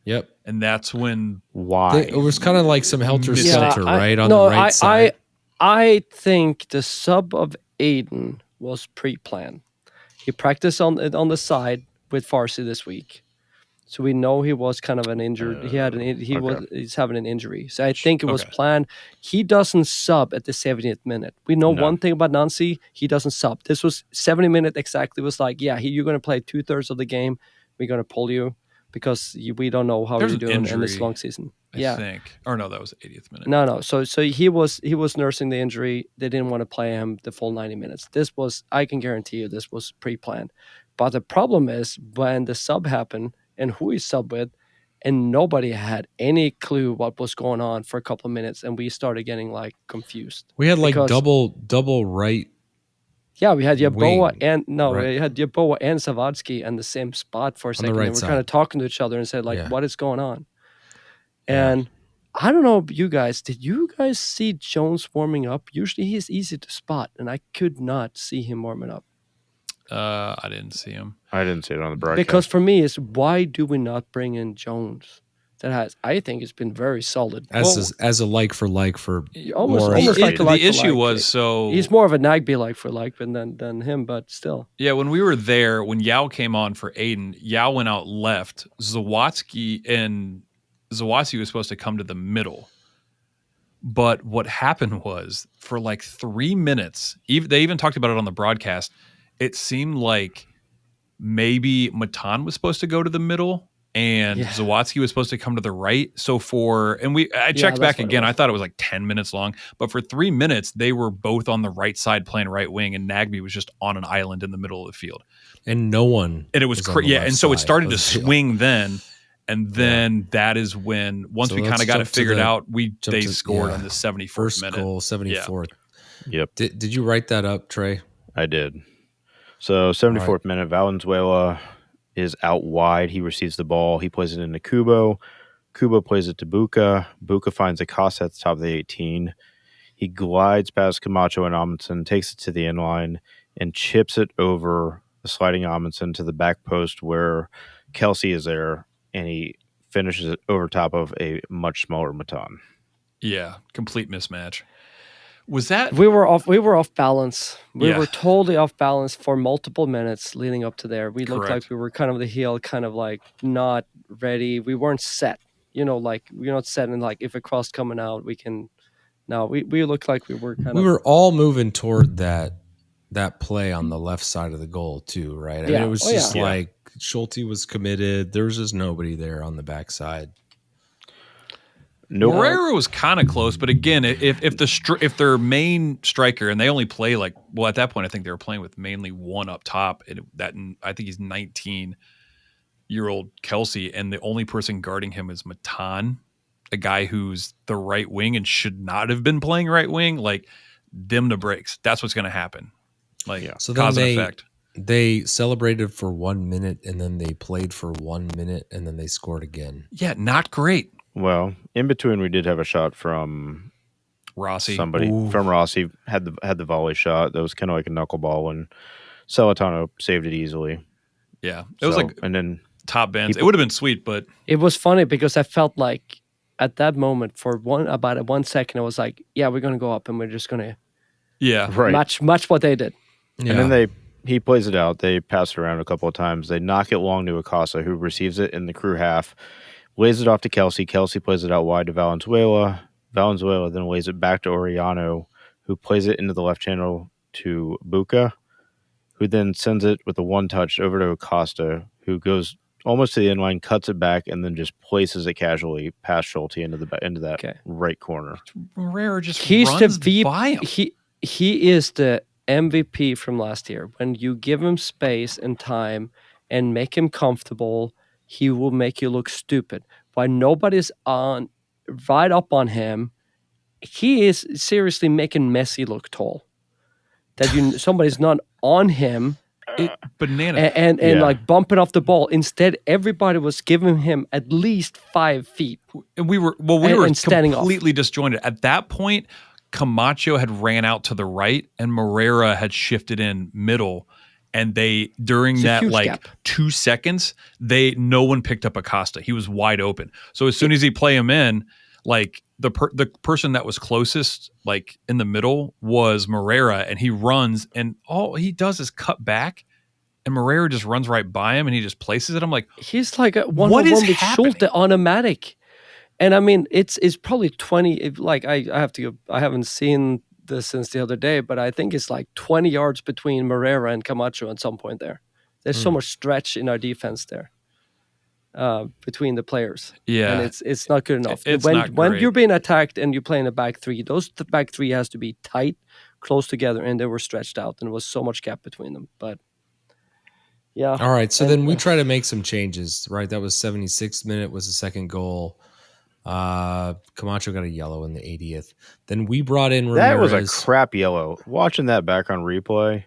Speaker 2: Yep.
Speaker 3: And that's when
Speaker 2: it was kind of like some helter-skelter, right? On the right side.
Speaker 4: I think the sub of Aiden was pre-planned. He practiced on the side with Farsi this week. So we know he was kind of an injured. He's having an injury. So I think it was planned. He doesn't sub at the 70th minute. We know one thing about Nancy. He doesn't sub. This was 70 minutes exactly. It was like, you're going to play 2/3 of the game. We're going to pull you because we don't know how you're doing in this long season.
Speaker 3: I think. Or no, that was 80th minute.
Speaker 4: No. So he was nursing the injury. They didn't want to play him the full 90 minutes. I can guarantee you this was pre-planned. But the problem is when the sub happened, and who he subbed with, and nobody had any clue what was going on for a couple of minutes, and we started getting like confused.
Speaker 2: We had like double right.
Speaker 4: Yeah, we had Yaboa we had Yaboa and Savadsky in the same spot for a second. And we're kind of talking to each other and said, like, what is going on? And I don't know, you guys, did you guys see Jones warming up? Usually he's easy to spot, and I could not see him warming up.
Speaker 3: I didn't see him.
Speaker 5: I didn't see it on the broadcast.
Speaker 4: Because for me, it's why do we not bring in Jones? I think it's been very solid.
Speaker 2: As a like for
Speaker 4: almost like a like.
Speaker 3: The issue was
Speaker 4: he's more of a Nagby like for like than him, but still.
Speaker 3: Yeah, when we were there, when Yao came on for Aiden, Yao went out left. Zawadzki was supposed to come to the middle. But what happened was for like 3 minutes, they even talked about it on the broadcast. It seemed like maybe Matan was supposed to go to the middle and Zawadzki was supposed to come to the right. So I checked back again. I thought it was like 10 minutes long, but for 3 minutes, they were both on the right side playing right wing, and Nagby was just on an island in the middle of the field.
Speaker 2: And no one.
Speaker 3: And it was and so it started to swing then. And then that is when, once we kind of got it figured out, they scored on the 71st
Speaker 2: First
Speaker 3: minute.
Speaker 2: Goal, 74th.
Speaker 5: Yeah. Yep.
Speaker 2: Did you write that up, Trey?
Speaker 5: I did. So 74th minute, Valenzuela is out wide. He receives the ball. He plays it into Kubo. Kubo plays it to Buka. Buka finds Acosta at the top of the 18. He glides past Camacho and Amundsen, takes it to the end line, and chips it over the sliding Amundsen to the back post where Kelsey is there, and he finishes it over top of a much smaller Matan.
Speaker 3: Yeah, complete mismatch. Was that
Speaker 4: we were off balance. We were totally off balance for multiple minutes leading up to there. We looked like we were kind of the heel, kind of like not ready. We weren't set. Like we're not set, and like if a cross coming out, we can. No, we looked like we were kind of.
Speaker 2: We were all moving toward that play on the left side of the goal too, right? I mean, it was just like Schulte was committed. There was just nobody there on the backside.
Speaker 5: Nope.
Speaker 3: Moreira was kind of close, but again, if their main striker, and they only play at that point I think they were playing with mainly one up top, and I think he's 19-year-old Kelsey, and the only person guarding him is Matan, a guy who's the right wing and should not have been playing right wing. Like, dim the brakes. That's what's going to happen. So cause and effect.
Speaker 2: They celebrated for 1 minute, and then they played for 1 minute, and then they scored again.
Speaker 3: Yeah, not great.
Speaker 5: Well, in between, we did have a shot from
Speaker 3: Rossi.
Speaker 5: Somebody from Rossi had the volley shot. That was kind of like a knuckleball, and Celentano saved it easily.
Speaker 3: Yeah, it was
Speaker 5: and then
Speaker 3: top bands. It would have been sweet, but
Speaker 4: it was funny because I felt like at that moment for about 1 second, I was like, "Yeah, we're gonna go up, and we're just gonna match what they did."
Speaker 5: Yeah. And then he plays it out. They pass it around a couple of times. They knock it long to Acosta, who receives it in the crew half, lays it off to Kelsey. Kelsey plays it out wide to Valenzuela. Valenzuela then lays it back to Oriano, who plays it into the left channel to Buca, who then sends it with a one-touch over to Acosta, who goes almost to the end line, cuts it back, and then just places it casually past Schulte into that right corner.
Speaker 3: Moreira just runs by him.
Speaker 4: He is the MVP from last year. When you give him space and time and make him comfortable, he will make you look stupid. Why nobody's right up on him, he is seriously making Messi look tall. That somebody's not on him.
Speaker 3: Banana.
Speaker 4: And like bumping off the ball. Instead, everybody was giving him at least 5 feet.
Speaker 3: And we were completely disjointed. At that point, Camacho had ran out to the right and Moreira had shifted in middle. And during that like 2 seconds, no one picked up Acosta. He was wide open. So as soon as he play him in, like the person that was closest, like in the middle, was Moreira, and he runs, and all he does is cut back, and Moreira just runs right by him, and he just places it. I'm like,
Speaker 4: he's like a one-on-one with Schulte automatic. And I mean, it's probably 20. Like I haven't seen this since the other day, but I think it's like 20 yards between Moreira and Camacho at some point there. There's so much stretch in our defense there between the players.
Speaker 3: Yeah,
Speaker 4: and it's not good enough.
Speaker 3: When
Speaker 4: you're being attacked and you're playing a back three, the back three has to be tight, close together, and they were stretched out, and there was so much gap between them. But yeah.
Speaker 2: All right, so then we try to make some changes. Right, that was 76th minute was the second goal. Camacho got a yellow in the 80th. Then we brought in Ramirez.
Speaker 5: That was a crap yellow. Watching that back on replay,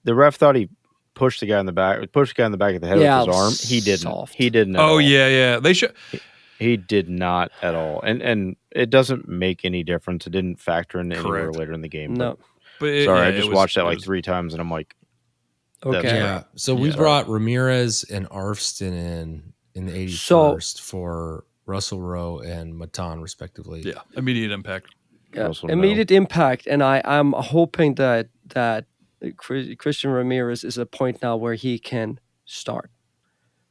Speaker 5: the ref thought he pushed the guy in the back of the head with his arm. He didn't.
Speaker 4: Soft.
Speaker 5: He didn't.
Speaker 3: Oh yeah. They should.
Speaker 5: He did not at all, and it doesn't make any difference. It didn't factor in anywhere later in the game.
Speaker 4: No,
Speaker 5: I just watched that like 3 times, and I'm like,
Speaker 4: okay.
Speaker 2: Yeah. So we brought Ramirez and Arfston in the 81st for Russell Rowe and Matan, respectively.
Speaker 3: Yeah, immediate impact.
Speaker 4: Yeah, immediate impact, and I'm hoping that Christian Ramirez is a point now where he can start,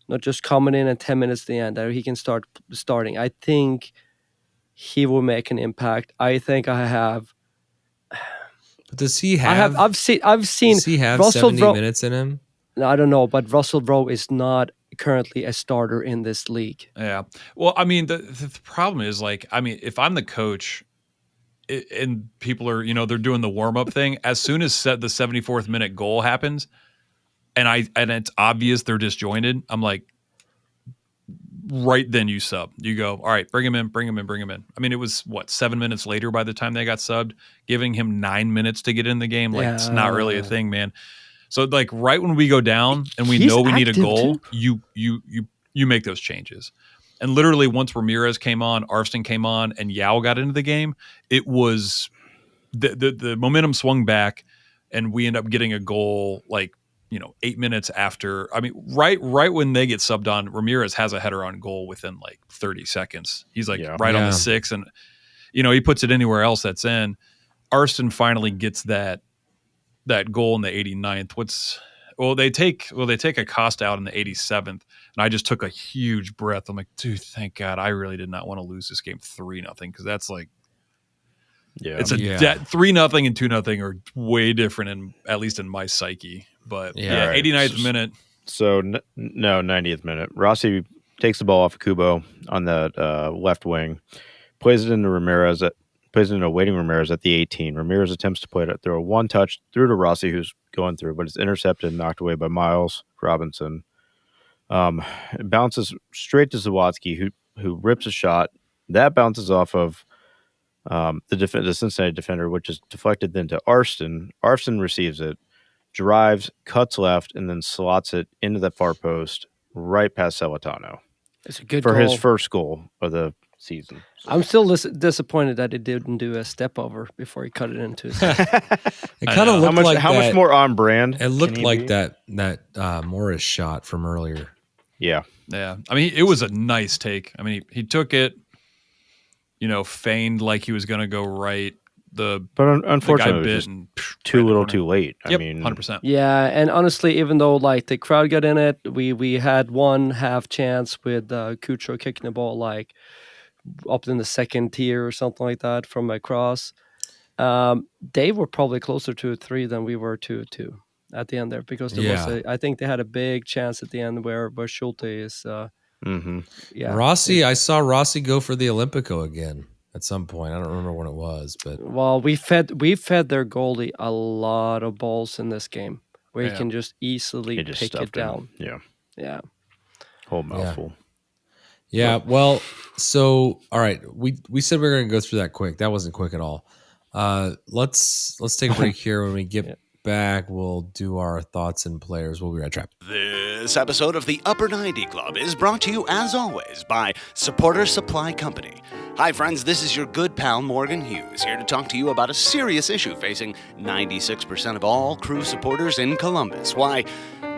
Speaker 4: not just coming in at 10 minutes at the end. That he can start starting. I think he will make an impact. I think I have.
Speaker 2: But does he have?
Speaker 4: I've seen.
Speaker 2: Does he have
Speaker 4: Russell
Speaker 2: 70 minutes in him?
Speaker 4: I don't know, but Russell Rowe is not currently a starter in this league.
Speaker 3: Yeah. Well, I mean, the problem is like, I mean, if I'm the coach and people are, they're doing the warm up thing, as soon as the 74th minute goal happens and it's obvious they're disjointed, I'm like, right then you sub. You go, all right, bring him in. I mean, it was 7 minutes later by the time they got subbed, giving him 9 minutes to get in the game. Like, it's not really a thing, man. So like right when we go down and we know we need a goal, you make those changes. And literally once Ramirez came on, Arfston came on, and Yao got into the game, it was the momentum swung back, and we end up getting a goal 8 minutes after. I mean, right when they get subbed on, Ramirez has a header on goal within like 30 seconds. He's on the 6, and he puts it anywhere else that's in. Arfston finally gets that goal in the 89th. They take Acosta out in the 87th, and I just took a huge breath. I'm like, dude, thank God. I really did not want to lose this game 3-0, because that's like, it's 3-0 and 2-0 are way different, at least in my psyche. But 89th minute.
Speaker 5: So 90th minute. Rossi takes the ball off of Kubo on the left wing, plays it into waiting Ramirez at the 18. Ramirez attempts to play it through a one-touch through to Rossi, who's going through, but it's intercepted and knocked away by Miles Robinson. It bounces straight to Zawadzki, who rips a shot. That bounces off of the Cincinnati defender, which is deflected then to Arston. Arston receives it, drives, cuts left, and then slots it into the far post right past Celentano.
Speaker 4: It's a good
Speaker 5: for
Speaker 4: goal.
Speaker 5: His first goal of the season.
Speaker 4: I'm still disappointed that he didn't do a step over before he cut it into his
Speaker 2: It kind of looked like
Speaker 5: how much more on brand.
Speaker 2: It looked like that Morris shot from earlier.
Speaker 5: Yeah.
Speaker 3: Yeah. I mean, it was a nice take. I mean, he took it, feigned like he was going to go right. But
Speaker 5: unfortunately, it was just too little too late.
Speaker 3: Yep,
Speaker 5: I mean,
Speaker 3: 100%.
Speaker 4: Yeah, and honestly, even though like the crowd got in it, we had one half chance with Kucho kicking the ball like up in the second tier or something like that from a cross. They were probably closer to a 3 than we were to a 2 at the end there, because there was I think they had a big chance at the end where Schulte is.
Speaker 2: Rossi, I saw Rossi go for the Olympico again at some point. I don't remember when it was, but
Speaker 4: we fed their goalie a lot of balls in this game where he can just easily pick it down.
Speaker 5: Yeah. Whole mouthful.
Speaker 2: Yeah. Well, so all right, we said we were going to go through that quick. That wasn't quick at all. Let's take a break here. When we get back, we'll do our thoughts and players. We'll be right back.
Speaker 7: This episode of the Upper 90 Club is brought to you, as always, by Supporter Supply Company. Hi, friends. This is your good pal, Morgan Hughes, here to talk to you about a serious issue facing 96% of all crew supporters in Columbus. Why,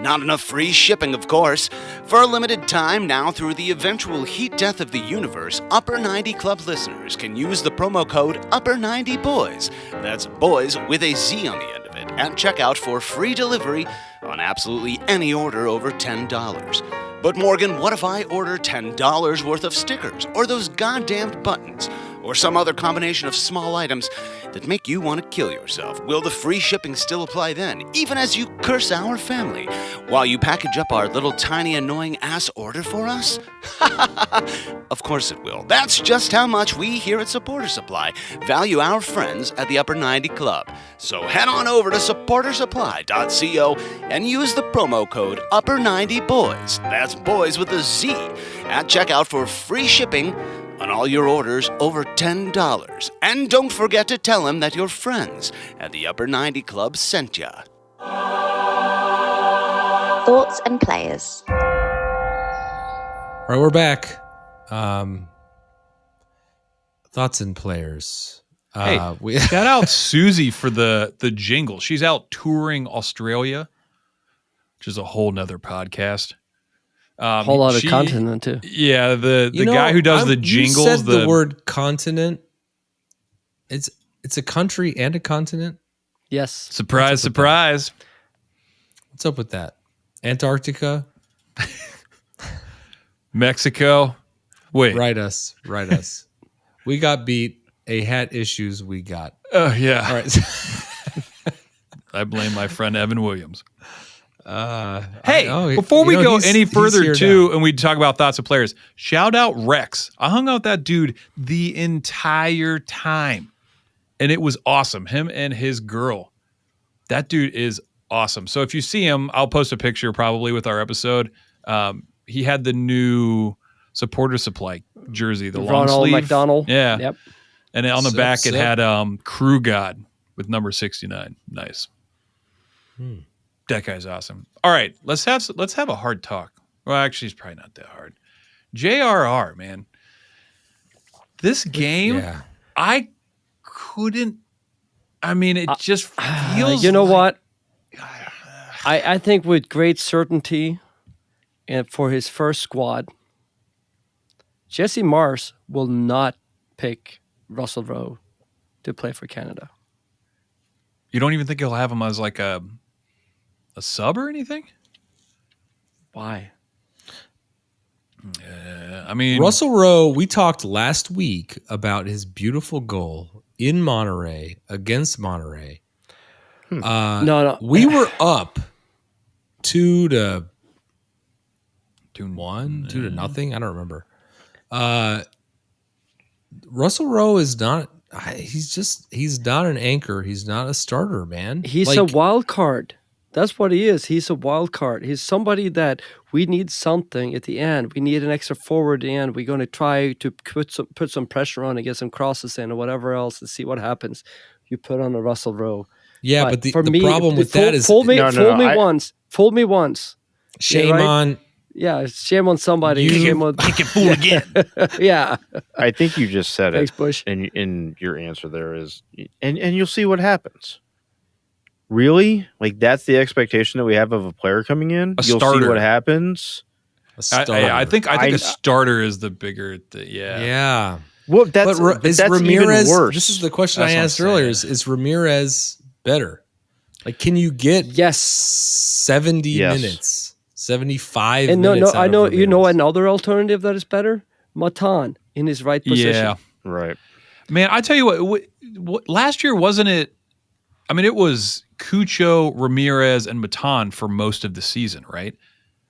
Speaker 7: not enough free shipping, of course. For a limited time now, through the eventual heat death of the universe, Upper 90 Club listeners can use the promo code Upper90Boys. That's boys with a Z on the end of it at checkout for free delivery on absolutely any order over $10. But Morgan, what if I order $10 worth of stickers, or those goddamned buttons, or some other combination of small items that make you want to kill yourself? Will the free shipping still apply then, even as you curse our family, while you package up our little tiny annoying ass order for us? Of course it will. That's just how much we here at Supporter Supply value our friends at the Upper 90 Club. So head on over to supportersupply.co and use the promo code Upper90Boys. That's boys with a Z at checkout for free shipping on all your orders over $10. And don't forget to tell them that your friends at the Upper 90 Club sent ya.
Speaker 8: Thoughts and players.
Speaker 2: All right, we're back. Thoughts and players.
Speaker 3: Hey, shout out Susie for the jingle. She's out touring Australia, which is a whole nother podcast.
Speaker 4: Whole lot of continent too.
Speaker 3: Yeah, the guy who does the jingles.
Speaker 2: You said the word continent. It's a country and a continent.
Speaker 4: Yes.
Speaker 3: Surprise, surprise.
Speaker 2: What's up with that? Antarctica,
Speaker 3: Mexico. Wait,
Speaker 2: write us. We got beat. Hat issues. We got.
Speaker 3: Oh yeah.
Speaker 2: All right.
Speaker 3: I blame my friend Evan Williams.
Speaker 2: Hey,
Speaker 3: before we go any further and we talk about thoughts of players, shout out Rex. I hung out with that dude the entire time, and it was awesome. Him and his girl. That dude is awesome. So if you see him, I'll post a picture probably with our episode. He had the new Supporter Supply jersey, the long
Speaker 4: Ronald
Speaker 3: sleeve.
Speaker 4: McDonald.
Speaker 3: Yeah.
Speaker 4: Yep.
Speaker 3: And on the back it had Crew God with number 69. Nice. That guy's awesome. All right, let's have a hard talk. Well, actually, it's probably not that hard. JRR, man. This game, I couldn't. I mean, it just feels.
Speaker 4: You know what? I think with great certainty, and for his first squad, Jesse Mars will not pick Russell Rowe to play for Canada.
Speaker 3: You don't even think he'll have him as like a sub or anything?
Speaker 4: Why?
Speaker 3: I mean,
Speaker 2: Russell Rowe, we talked last week about his beautiful goal in Monterey against Monterey.
Speaker 4: No.
Speaker 2: We were up 2-1, 2-0. I don't remember. Russell Rowe is not. He's not an anchor. He's not a starter, man.
Speaker 4: He's a wild card. That's what he is. He's a wild card. He's somebody that we need something at the end. We need an extra forward at the end. We're going to try to put some pressure on and get some crosses in or whatever else and see what happens. You put on a Russell Rowe.
Speaker 2: Yeah, but the problem with that is
Speaker 4: fool me once.
Speaker 2: Shame on.
Speaker 4: Yeah, shame on somebody.
Speaker 7: You can fool again.
Speaker 4: Yeah.
Speaker 5: I think you just said
Speaker 4: Thanks,
Speaker 5: it.
Speaker 4: Bush.
Speaker 5: And your answer there is, and you'll see what happens. Really? Like, that's the expectation that we have of a player coming in? You'll
Speaker 3: starter.
Speaker 5: see what happens?
Speaker 3: I think a starter is the bigger,
Speaker 2: Yeah.
Speaker 5: Well, that's
Speaker 2: Ramirez,
Speaker 5: even worse.
Speaker 2: This is the question I asked earlier. Is Ramirez better? Like, can you get 70 minutes, 75
Speaker 4: and
Speaker 2: minutes?
Speaker 4: No, I know. You know another alternative that is better? Matan in his right position.
Speaker 3: Yeah.
Speaker 5: Right.
Speaker 3: Man, I tell you what, last year, wasn't it? I mean, it was Cucho, Ramirez, and Matan for most of the season, right?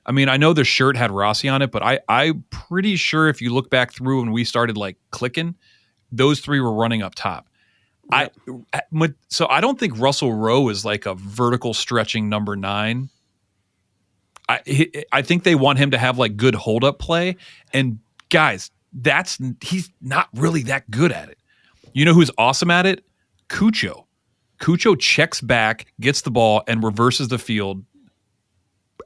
Speaker 3: I mean, I know the shirt had Rossi on it, but I'm pretty sure if you look back through when we started like clicking, those three were running up top. Yep. So I don't think Russell Rowe is like a vertical stretching number 9. I think they want him to have like good hold up play, and guys, he's not really that good at it. You know who's awesome at it? Cucho. Cucho checks back, gets the ball, and reverses the field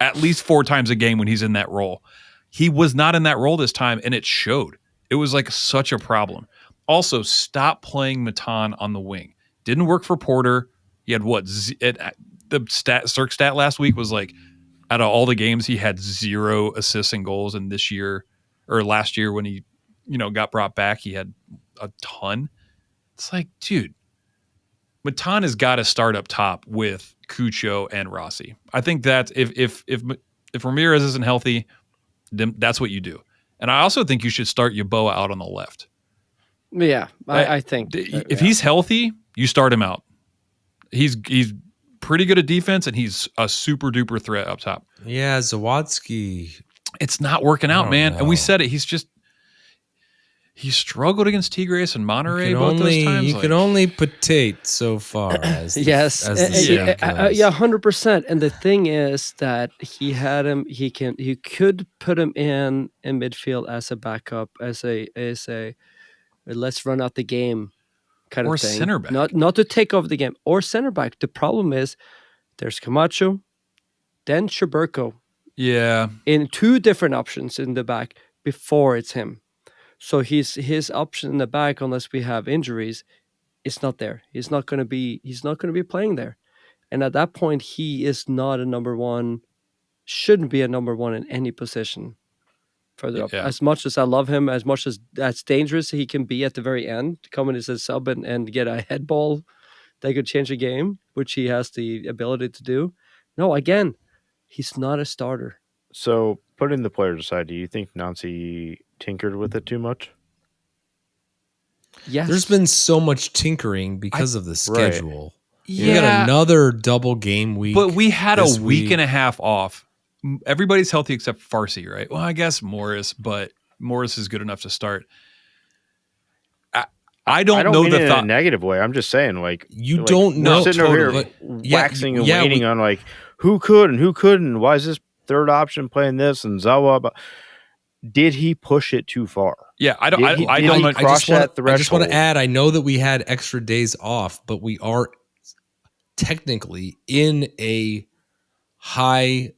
Speaker 3: at least 4 times a game when he's in that role. He was not in that role this time, and it showed. It was like such a problem. Also, stop playing Matan on the wing. Didn't work for Porter. He had the Cirque stat last week was like, out of all the games, he had 0 assists and goals. And this year, or last year when he, got brought back, he had a ton. It's like, dude, Matan has got to start up top with Cucho and Rossi. I think that if Ramirez isn't healthy, then that's what you do. And I also think you should start Yeboah out on the left.
Speaker 4: Yeah, I think
Speaker 3: if he's healthy, you start him out. He's pretty good at defense, and he's a super duper threat up top.
Speaker 2: Yeah, Zawadzki.
Speaker 3: It's not working out, man. And we said it. He struggled against Tigres and Monterrey both those times.
Speaker 2: You can only potate so far as
Speaker 4: yes,
Speaker 2: as the
Speaker 4: 100%. And the thing is that he had him. He could put him in midfield as a backup, as a let's run out the game kind of thing. Or
Speaker 3: center back,
Speaker 4: not to take over the game, or center back. The problem is there's Camacho, then Sherberko.
Speaker 3: Yeah,
Speaker 4: in 2 different options in the back before it's him. So his option in the back, unless we have injuries, is not there. He's not going to be playing there. And at that point, he is not a number 1, shouldn't be a number 1 in any position further up. As much as I love him, as much as that's dangerous he can be at the very end, come in as a sub and get a head ball that could change a game, which he has the ability to do. No, again, he's not a starter.
Speaker 5: So, putting the players aside, do you think Nancy tinkered with it too much?
Speaker 4: Yes.
Speaker 2: There's been so much tinkering because of the schedule.
Speaker 3: Right. Yeah.
Speaker 2: We got another double game week.
Speaker 3: But we had a week and a half off. Everybody's healthy except Farsi, right? Well, I guess Morris, but Morris is good enough to start. I don't know
Speaker 5: mean
Speaker 3: the
Speaker 5: in a negative way. I'm just saying, like,
Speaker 2: you don't know.
Speaker 5: Sitting over here waxing and waning on like who could and who couldn't. Why is this third option playing this and Zawa? Did he push it too far?
Speaker 3: Yeah, I don't know.
Speaker 2: I just want to add, I know that we had extra days off, but we are technically in a high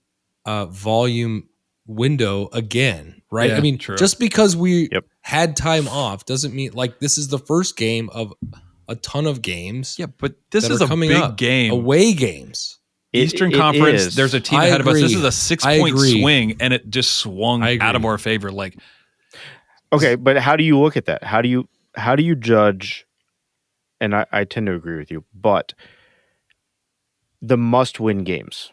Speaker 2: volume window again, right?
Speaker 3: Yeah,
Speaker 2: I mean,
Speaker 3: true.
Speaker 2: just because we had time off doesn't mean like this is the first game of a ton of games.
Speaker 3: Yeah, but this is a big game.
Speaker 2: Away games.
Speaker 3: Eastern Conference, there's a team ahead of us. This is a 6-point swing, and it just swung out of our favor. Like,
Speaker 5: okay, but how do you look at that? How do you judge? And I tend to agree with you, but the must-win games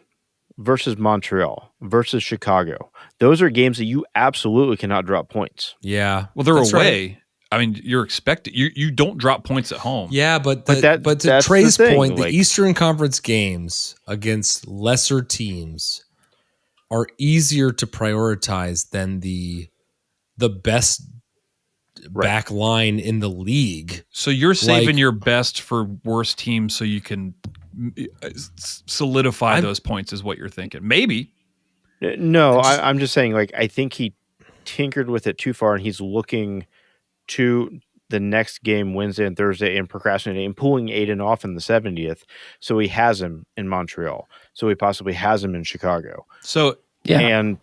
Speaker 5: versus Montreal versus Chicago, those are games that you absolutely cannot drop points.
Speaker 2: Yeah,
Speaker 3: well, they're away. Right. I mean, you're expected. You don't drop points at home.
Speaker 2: Yeah, but to Trey's point, the Eastern Conference games against lesser teams are easier to prioritize than the best back line in the league.
Speaker 3: So you're saving your best for worst teams so you can solidify those points is what you're thinking. Maybe.
Speaker 5: No, I'm just saying, like, I think he tinkered with it too far, and he's looking to the next game Wednesday and Thursday and procrastinating and pulling Aiden off in the 70th. So he has him in Montreal. So he possibly has him in Chicago.
Speaker 3: So,
Speaker 5: and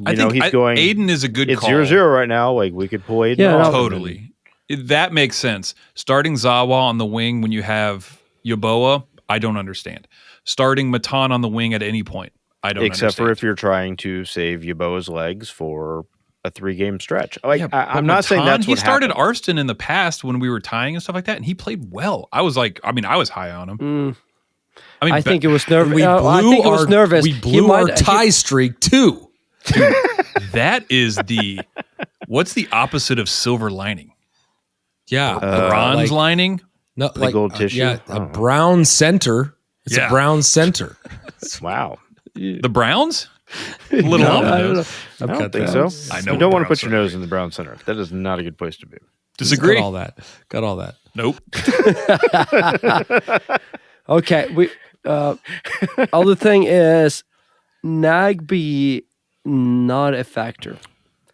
Speaker 3: I think
Speaker 5: he's going.
Speaker 3: Aiden is a good
Speaker 5: it's
Speaker 3: call.
Speaker 5: 0-0 right now. Like, we could pull Aiden off.
Speaker 3: Totally. That makes sense. Starting Zawa on the wing when you have Yeboah, I don't understand. Starting Matan on the wing at any point, I don't understand.
Speaker 5: Except for if you're trying to save Yeboah's legs for a 3-game stretch. Like, I'm not saying that's what
Speaker 3: he started
Speaker 5: happened.
Speaker 3: Arston in the past when we were tying and stuff like that, and he played well. I was high on him.
Speaker 4: I think it was nervous. I think it was nervous.
Speaker 2: We blew our tie streak too.
Speaker 3: Dude, that is what's the opposite of silver lining?
Speaker 2: Yeah,
Speaker 3: bronze lining.
Speaker 2: No,
Speaker 5: like gold tissue.
Speaker 2: Yeah, a brown center. It's a brown center.
Speaker 5: Wow.
Speaker 3: The Browns? A little on the nose.
Speaker 5: I don't think so.
Speaker 3: I know
Speaker 5: you don't want to put your nose in the brown center. That is not a good place to be.
Speaker 3: Disagree.
Speaker 2: Got all that.
Speaker 3: Nope.
Speaker 4: Okay. Other thing is Nagby not a factor.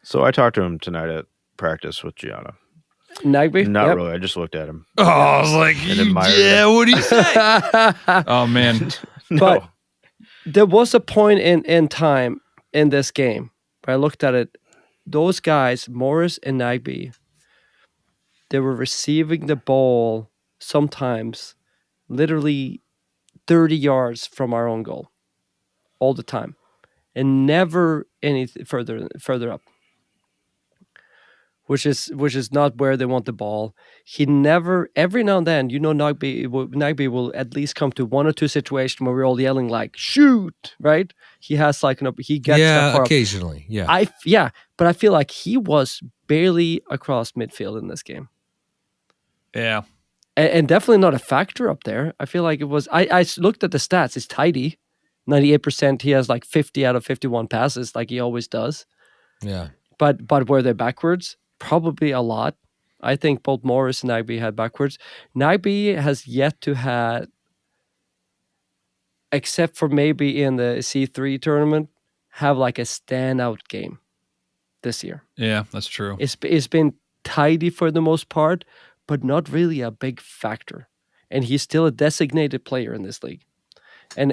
Speaker 5: So I talked to him tonight at practice with Gianna.
Speaker 4: Nagby?
Speaker 5: Not really. I just looked at him.
Speaker 3: Oh, I was like, what do you say? Oh, man.
Speaker 5: No.
Speaker 4: But there was a point in time in this game where I looked at it. Those guys, Morris and Nagby, they were receiving the ball sometimes literally 30 yards from our own goal all the time and never any further up. Which is not where they want the ball. He never, every now and then, Nagby will at least come to one or two situations where we're all yelling like, shoot, right? He has like, he gets that far
Speaker 2: occasionally,
Speaker 4: up. But I feel like he was barely across midfield in this game.
Speaker 3: Yeah.
Speaker 4: And definitely not a factor up there. I feel like it was, I looked at the stats, it's tidy. 98%, he has like 50 out of 51 passes like he always does.
Speaker 2: Yeah.
Speaker 4: But were they backwards? Probably a lot. I think both Morris and Nagby had backwards. Nagby has yet to have, except for maybe in the C3 tournament, have like a standout game this year.
Speaker 3: Yeah, that's true.
Speaker 4: It's been tidy for the most part, but not really a big factor. And he's still a designated player in this league. And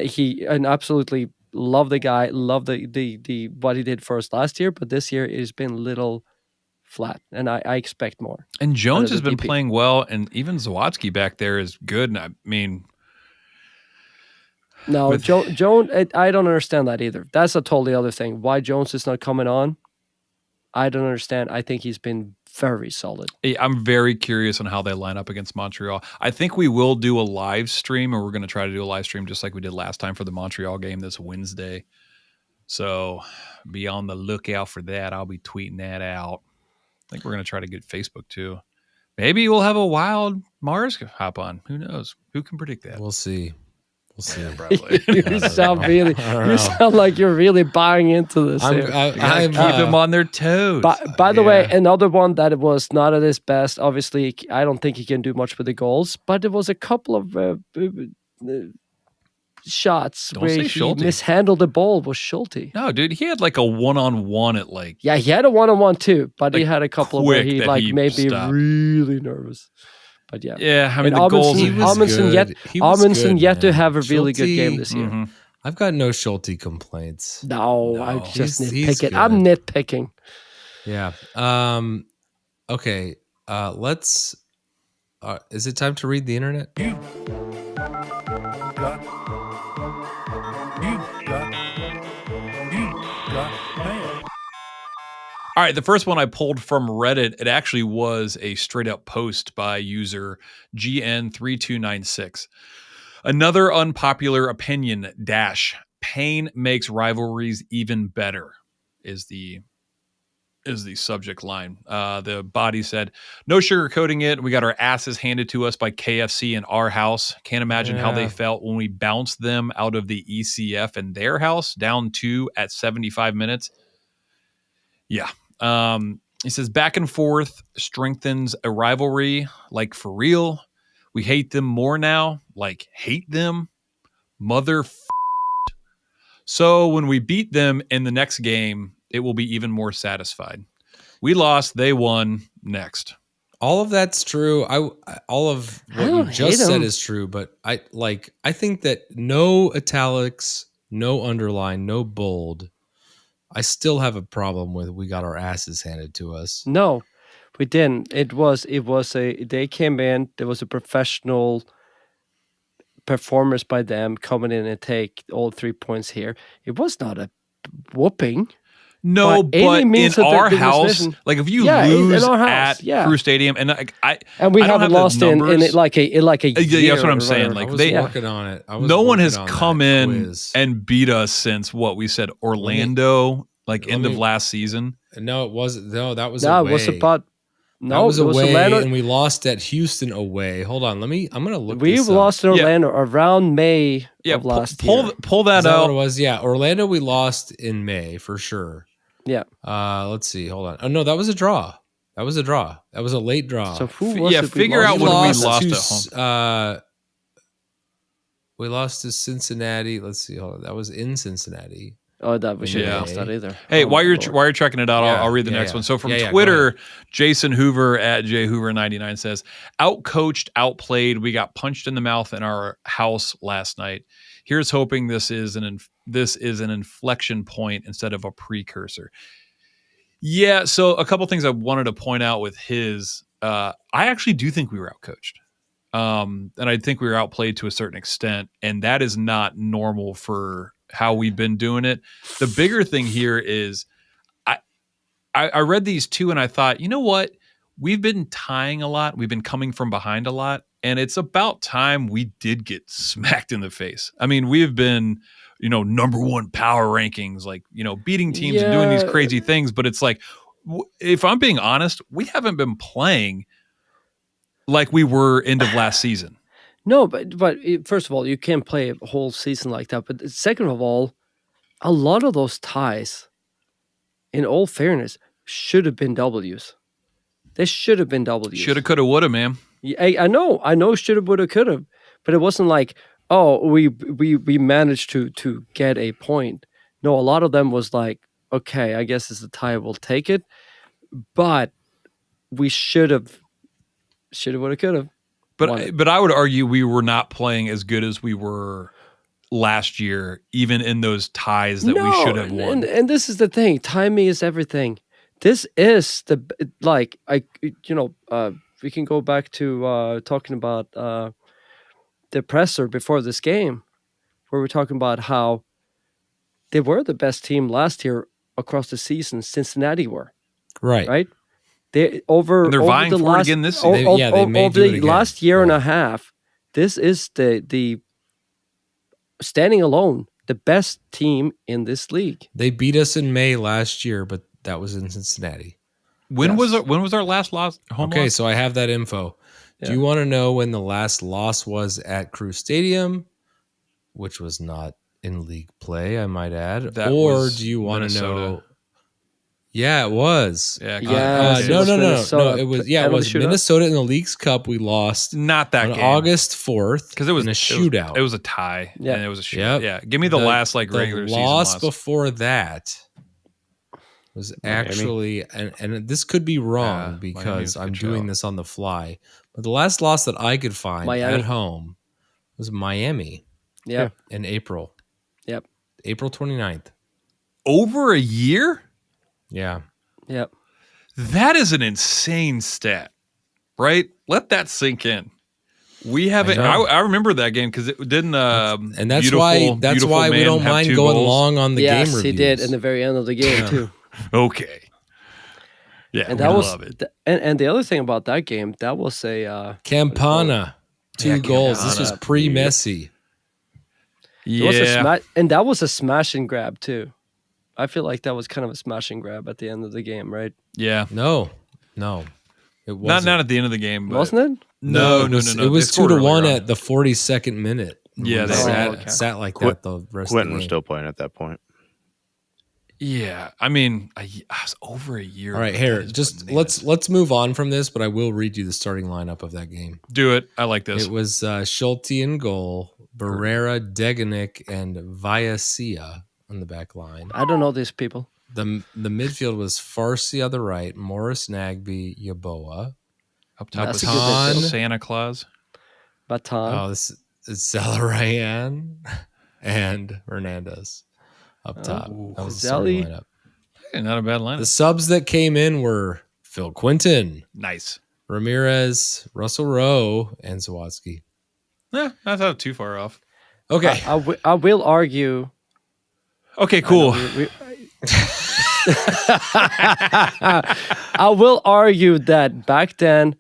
Speaker 4: absolutely love the guy, love the what he did for us last year, but this year it's been little flat, and I expect more.
Speaker 3: And Jones has been playing well, and even Zawadzki back there is good. And I mean,
Speaker 4: no, Jones, I don't understand that either. That's a totally other thing. Why Jones is not coming on, I don't understand. I think he's been very solid.
Speaker 3: I'm very curious on how they line up against Montreal. I think we will do a live stream, or we're going to try to do a live stream just like we did last time for the Montreal game this Wednesday. So be on the lookout for that. I'll be tweeting that out. I think we're going to try to get Facebook too. Maybe we'll have a wild Mars hop on. Who knows? Who can predict that?
Speaker 2: We'll see.
Speaker 3: Yeah, probably.
Speaker 4: You sound like you're really buying into this.
Speaker 3: I keep them on their toes.
Speaker 4: By the way, another one that was not at his best. Obviously, I don't think he can do much with the goals, but there was a couple of shots where he mishandled the ball. Was Schulte?
Speaker 3: No, dude, he had like a one-on-one at like.
Speaker 4: Yeah, he had a one-on-one too, but he had a couple of where he made me really nervous. But
Speaker 3: yeah. I mean, the goals.
Speaker 4: Amundsen yet to have a really good game this year.
Speaker 2: Mm-hmm. I've got no Schulte complaints.
Speaker 4: No, I'm just nitpicking. I'm nitpicking.
Speaker 2: Yeah. Okay. Let's. Is it time to read the internet?
Speaker 3: All right, the first one I pulled from Reddit, it actually was a straight up post by user GN3296. Another unpopular opinion - pain makes rivalries even better is the subject line. The body said, no sugarcoating it. We got our asses handed to us by KFC in our house. Can't imagine how they felt when we bounced them out of the ECF in their house, down 2 at 75 minutes. Yeah. He says, back and forth strengthens a rivalry, like for real. We hate them more now, like hate them. So when we beat them in the next game, it will be even more satisfied. We lost, they won, next.
Speaker 2: All of that's true. All of what you just said is true, but I think that no italics, no underline, no bold. I still have a problem with we got our asses handed to us.
Speaker 4: No, we didn't. They came in, there was a professional performance by them coming in and take all 3 points here. It was not a whooping.
Speaker 3: No, but in our house, like if you lose at Crew Stadium, and
Speaker 4: we haven't lost in like a year.
Speaker 3: That's what I'm saying. Like
Speaker 2: I was working on it.
Speaker 3: No one has come in and beat us since what we said Orlando, end of last season.
Speaker 2: No, it wasn't. No, that was
Speaker 4: away.
Speaker 2: It was
Speaker 4: about. No,
Speaker 2: that was away, and we lost at Houston away. Hold on, I'm gonna look.
Speaker 4: We lost in Orlando around May of last year.
Speaker 3: Pull that out.
Speaker 2: What it was? Yeah, Orlando we lost in May for sure.
Speaker 4: Yeah.
Speaker 2: Let's see. Hold on. Oh no, that was a draw. That was a late draw.
Speaker 4: So who was it?
Speaker 3: Figure out when we lost at home.
Speaker 2: We lost to Cincinnati. Let's see. Hold on. That was in Cincinnati.
Speaker 4: Oh, that we shouldn't have lost that either.
Speaker 3: Hey, while you're checking it out, I'll read the next one. So from Twitter, Jason Hoover at jhoover99 says, outcoached, outplayed. We got punched in the mouth in our house last night. Here's hoping this is an inflection point instead of a precursor. Yeah, so a couple things I wanted to point out with his. I actually do think we were outcoached. And I think we were outplayed to a certain extent, and that is not normal for how we've been doing it. The bigger thing here is I read these two and I thought, you know what? We've been tying a lot. We've been coming from behind a lot. And it's about time we did get smacked in the face. I mean, we have been, number one power rankings, beating teams and doing these crazy things. But it's like, if I'm being honest, we haven't been playing like we were end of last season.
Speaker 4: No, but first of all, you can't play a whole season like that. But second of all, a lot of those ties, in all fairness, should have been W's. They should have been W's.
Speaker 3: Shoulda, coulda, woulda, man.
Speaker 4: I know, shoulda, woulda, coulda, but it wasn't like, oh, we managed to get a point. No, a lot of them was like, okay, I guess it's a tie, we'll take it, but we shoulda, woulda, coulda.
Speaker 3: But I would argue we were not playing as good as we were last year, even in those ties that we should have won.
Speaker 4: And this is the thing. Timing is everything. This is we can go back to talking about the presser before this game, where we're talking about how they were the best team last year across the season. Cincinnati were. Right? They're
Speaker 3: vying for it again this season.
Speaker 4: Over the last year and a half, this is the standing alone, the best team in this league.
Speaker 2: They beat us in May last year, but that was in Cincinnati.
Speaker 3: When was our last home loss?
Speaker 2: So I have that info. Yeah. Do you want to know when the last loss was at Crew Stadium, which was not in league play, I might add? Or do you want to know? Yeah, it was.
Speaker 4: No.
Speaker 2: It was Minnesota in the Leagues Cup. We lost
Speaker 3: not that
Speaker 2: on
Speaker 3: game.
Speaker 2: August 4th
Speaker 3: because it was
Speaker 2: in a shootout.
Speaker 3: It was a tie. Yeah, and it was a shootout. Yep. Yeah, give me the last regular season loss.
Speaker 2: Before that was actually, and this could be wrong because I'm doing this on the fly, but the last loss that I could find at home was Miami.
Speaker 4: Yeah,
Speaker 2: in April.
Speaker 4: Yep,
Speaker 2: April 29th.
Speaker 3: Over a year.
Speaker 2: Yeah.
Speaker 4: Yep.
Speaker 3: That is an insane stat, right? Let that sink in. We haven't. I remember that game because it didn't.
Speaker 2: And that's why we don't mind going long on the game reviews.
Speaker 4: Yes, he did in the very end of the game too.
Speaker 3: Okay. Yeah,
Speaker 4: and that love it. And the other thing about that game, that was a
Speaker 2: Campana, 2 goals. Campana. This was pre-Messi.
Speaker 3: Yeah,
Speaker 4: and that was a smash and grab too. I feel like that was kind of a smash and grab at the end of the game, right?
Speaker 3: Yeah.
Speaker 2: No. It wasn't.
Speaker 3: Not at the end of the game.
Speaker 4: Wasn't it?
Speaker 3: No.
Speaker 2: It was 2-1 at the 42nd minute.
Speaker 3: Yeah,
Speaker 2: they sat like that the rest
Speaker 5: Quentin
Speaker 2: of the game.
Speaker 5: was still playing at that point.
Speaker 3: Yeah, I mean, I was over a year.
Speaker 2: All right,
Speaker 3: ago.
Speaker 2: here, just let's move on from this, but I will read you the starting lineup of that game.
Speaker 3: Do it. I like this.
Speaker 2: It was Schulte in goal, Barrera, Degenik, and Viacia on the back line.
Speaker 4: I don't know these people.
Speaker 2: The midfield was Farsi on the right, Morris, Nagby, Yaboa.
Speaker 3: Up top
Speaker 4: That's
Speaker 3: was
Speaker 4: a good midfield.
Speaker 3: Santa Claus.
Speaker 4: Batan.
Speaker 2: Oh, this is Zelarayan and Hernandez up top. That was the starting lineup.
Speaker 3: Hey, not a bad lineup.
Speaker 2: The subs that came in were Phil Quinton,
Speaker 3: Nice.
Speaker 2: Ramirez, Russell Rowe, and Zawatsky.
Speaker 3: That's not too far off.
Speaker 2: Okay.
Speaker 4: I will argue.
Speaker 3: Okay, cool.
Speaker 4: I will argue that back then,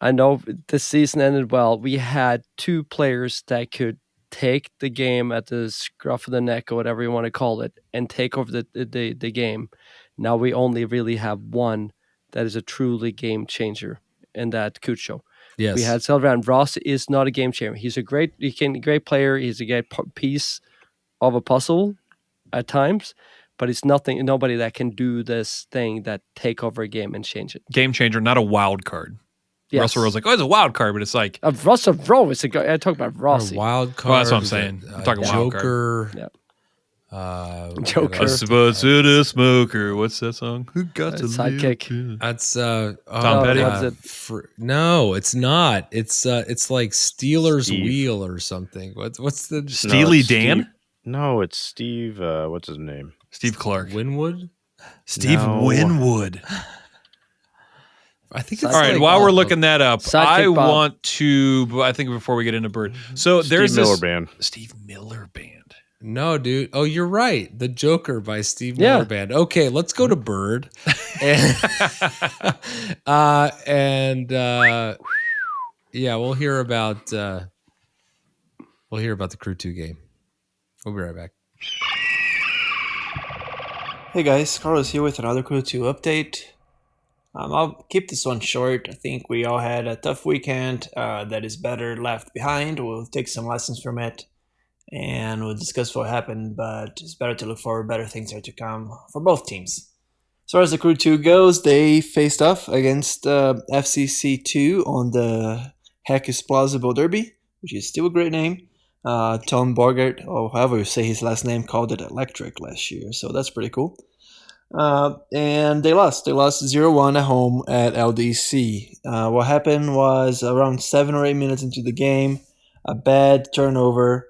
Speaker 4: I know the season ended well. We had two players that could take the game at the scruff of the neck or whatever you want to call it and take over the game. Now we only really have one that is a truly game changer, and that Cucho.
Speaker 2: Yes.
Speaker 4: We had Silvan. Ross is not a game changer. He's a great player. He's a great piece of a puzzle at times, but it's nobody that can do this thing that take over a game and change it.
Speaker 3: Game changer, not a wild card.
Speaker 4: Yes.
Speaker 3: Russell Rowe's like, it's a wild card, but it's like
Speaker 4: Russell Rowe is a guy. I talk about Rossi.
Speaker 2: Wild card.
Speaker 3: Well, that's what I'm saying. I'm talking wild card.
Speaker 2: Joker.
Speaker 4: Yeah.
Speaker 2: Joker.
Speaker 3: A spots in a smoker. What's that song? Who got to
Speaker 4: Sidekick.
Speaker 3: live?
Speaker 2: That's
Speaker 3: Tom Petty?
Speaker 2: No, it's not. It's like Steeler's Wheel or something. What's the
Speaker 3: Steely Dan?
Speaker 5: Steve, no, it's Steve. What's his name?
Speaker 3: Steve Clark.
Speaker 2: Winwood?
Speaker 3: Steve Winwood.
Speaker 2: I think
Speaker 3: it's all right. While we're looking that up, I want to. I think before we get into Bird, so there's
Speaker 5: Steve Miller Band.
Speaker 3: Steve Miller Band.
Speaker 2: No, dude. Oh, you're right. The Joker by Steve Miller Band. Okay, let's go to Bird. and we'll hear about the Crew 2 game. We'll be right back.
Speaker 9: Hey guys, Carlos here with another Crew 2 update. I'll keep this one short. I think we all had a tough weekend that is better left behind. We'll take some lessons from it and we'll discuss what happened, but it's better to look forward. Better things are to come for both teams. As far as the Crew 2 goes, they faced off against FCC2 on the Heckes Plausible Derby, which is still a great name. Tom Borgert, or however you say his last name, called it electric last year, so that's pretty cool. And they lost. They lost 0-1 at home at LDC. What happened was around 7 or 8 minutes into the game, a bad turnover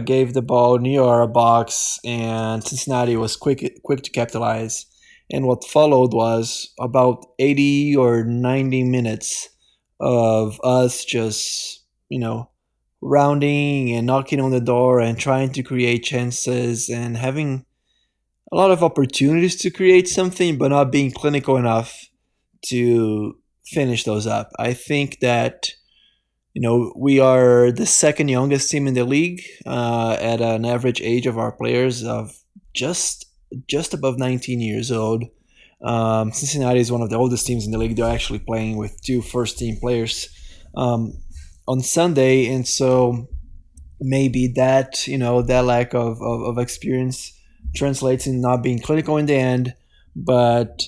Speaker 9: gave the ball near our box, and Cincinnati was quick to capitalize. And what followed was about 80 or 90 minutes of us just, rounding and knocking on the door and trying to create chances and having a lot of opportunities to create something, but not being clinical enough to finish those up. I think that, we are the second youngest team in the league at an average age of our players of just above 19 years old. Cincinnati is one of the oldest teams in the league. They're actually playing with 2 first-team players on Sunday, and so maybe that, that lack of experience translates in not being clinical in the end, but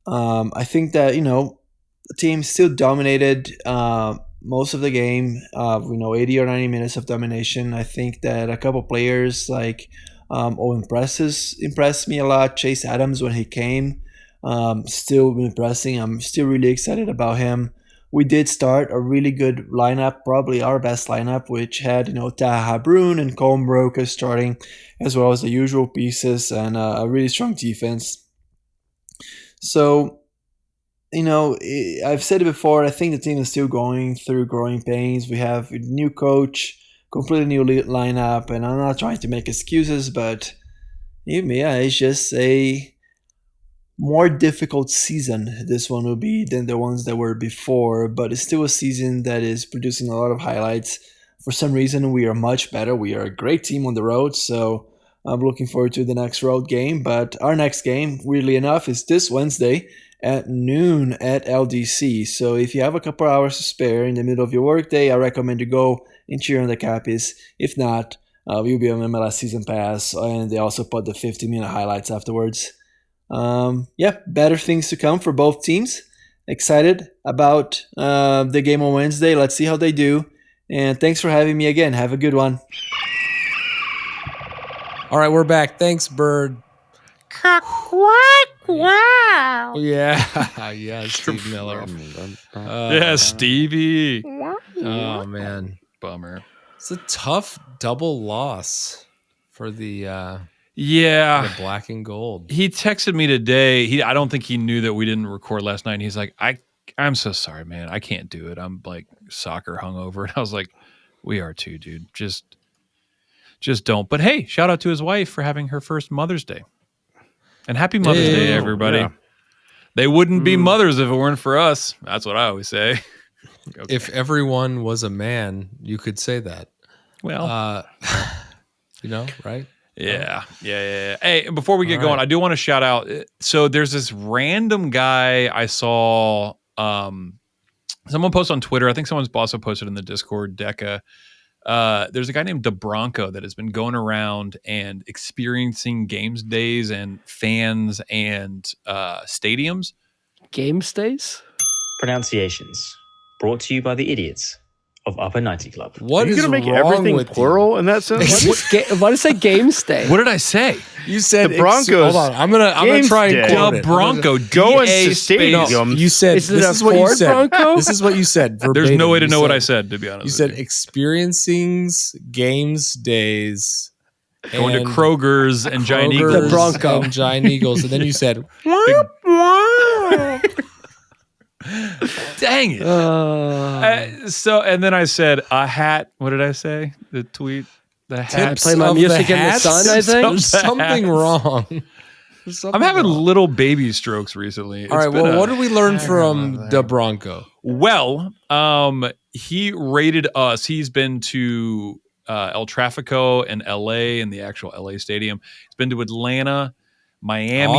Speaker 9: I think that the team still dominated most of the game. 80 or 90 minutes of domination. I think that a couple players like impressed me a lot. Chase Adams, when he came, still impressing. I'm still really excited about him. We did start a really good lineup, probably our best lineup, which had, Taha Brun and Colm Roca starting, as well as the usual pieces, and a really strong defense. So, I've said it before, I think the team is still going through growing pains. We have a new coach, completely new lineup, and I'm not trying to make excuses, but it's just a more difficult season this one will be than the ones that were before, but it's still a season that is producing a lot of highlights. For some reason, we are much better. We are a great team on the road, so I'm looking forward to the next road game. But our next game, weirdly enough, is this Wednesday at noon at LDC. So if you have a couple hours to spare in the middle of your workday, I recommend you go and cheer on the Cappies. If not, We'll be on MLS Season Pass, and they also put the 50-minute highlights afterwards. Better things to come for both teams. Excited about the game on Wednesday. Let's see how they do. And thanks for having me again. Have a good one.
Speaker 2: All right, we're back. Thanks, Bird.
Speaker 10: Wow.
Speaker 2: Yeah, yeah, Steve Miller.
Speaker 3: Yeah, Stevie.
Speaker 2: Oh man,
Speaker 3: bummer.
Speaker 2: It's a tough double loss for the black and gold.
Speaker 3: He texted me today. I don't think he knew that we didn't record last night. And he's like, I'm so sorry, man. I can't do it. I'm like soccer hungover. And I was like, we are too, dude. Just don't. But hey, shout out to his wife for having her first Mother's Day. And happy Mother's Day, everybody. Yeah. They wouldn't be mothers if it weren't for us. That's what I always say. Okay.
Speaker 2: If everyone was a man, you could say that.
Speaker 3: Well,
Speaker 2: right?
Speaker 3: Yeah. Hey, before we get going, I do want to shout out. So there's this random guy I saw. Someone posted on Twitter. I think someone's also posted in the Discord, Deca. There's a guy named DeBronco that has been going around and experiencing games days and fans and stadiums.
Speaker 4: Game stays?
Speaker 11: Pronunciations brought to you by the idiots of Upper 90 Club.
Speaker 5: What is going to make everything plural in that sense?
Speaker 4: What is a game stay?
Speaker 3: What did I say?
Speaker 2: You said
Speaker 5: the Broncos.
Speaker 2: Hold on, I'm gonna try and quote it.
Speaker 3: Bronco.
Speaker 5: Going to stadium.
Speaker 2: No, you said
Speaker 4: this is what you said. Bronco?
Speaker 2: This is what you said. Verbatim.
Speaker 3: There's no way to know what I said, to be honest.
Speaker 2: You said experiencing games days.
Speaker 3: Going to Kroger's and Giant Eagles.
Speaker 4: The Bronco.
Speaker 2: And Giant Eagles. And then you said,
Speaker 3: dang it. And then I said, a hat. What did I say? The tweet. The hat.
Speaker 4: Play my music in the sun, I think.
Speaker 2: There's something wrong.
Speaker 3: I'm having little baby strokes recently.
Speaker 2: All right. Well, what did we learn from DeBronco?
Speaker 3: Well, he rated us. He's been to El Trafico and LA and the actual LA stadium. He's been to Atlanta, Miami,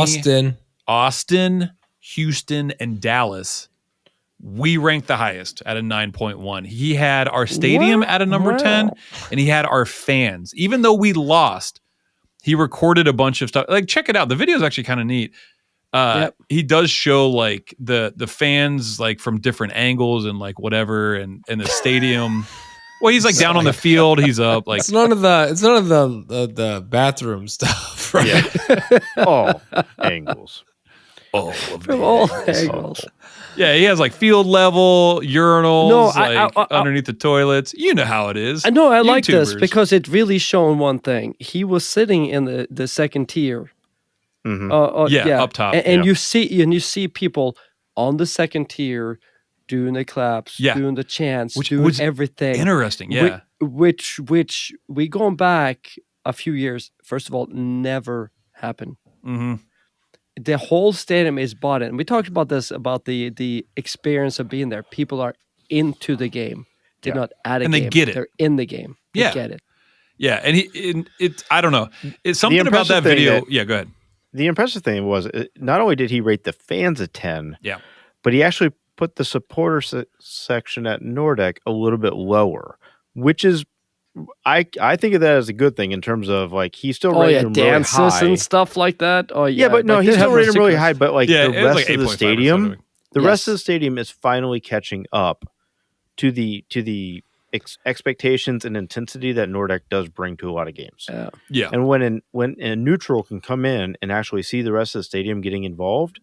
Speaker 3: Austin, Houston, and Dallas. We ranked the highest at a 9.1. He had our stadium at a number 10, and he had our fans. Even though we lost, he recorded a bunch of stuff. Like, check it out. The video is actually kind of neat. He does show like the fans like from different angles and like whatever, and the stadium. Well, he's like down on the field. He's up. Like
Speaker 2: it's none of the bathroom stuff, right?
Speaker 5: Yeah. All angles.
Speaker 3: All
Speaker 4: angles.
Speaker 3: Yeah, he has like field level urinals, underneath the toilets. You know how it is.
Speaker 4: I know. I like this because it really shown one thing. He was sitting in the second tier.
Speaker 3: Mm-hmm. Up top,
Speaker 4: and you see people on the second tier doing the claps, doing the chants, doing everything.
Speaker 3: Interesting, yeah.
Speaker 4: Which we going back a few years. First of all, never happened.
Speaker 3: Mm-hmm.
Speaker 4: The whole stadium is bought in. We talked about this, about the experience of being there. People are into the game. They're not at a game.
Speaker 3: And they get it.
Speaker 4: They're in the game. They get it.
Speaker 3: Yeah, and it's I don't know. It's something about that video. Yeah, go ahead.
Speaker 5: The impressive thing was not only did he rate the fans a 10, but he actually put the supporter section at Nordec a little bit lower, which is I think of that as a good thing in terms of like he still rated him really
Speaker 4: dances
Speaker 5: high
Speaker 4: and stuff like that. Oh yeah,
Speaker 5: but no, he still rated him really high. But like the rest
Speaker 3: like
Speaker 5: of the stadium, rest of the stadium is finally catching up to the expectations and intensity that Nordec does bring to a lot of games.
Speaker 3: Yeah,
Speaker 5: and when a neutral can come in and actually see the rest of the stadium getting involved,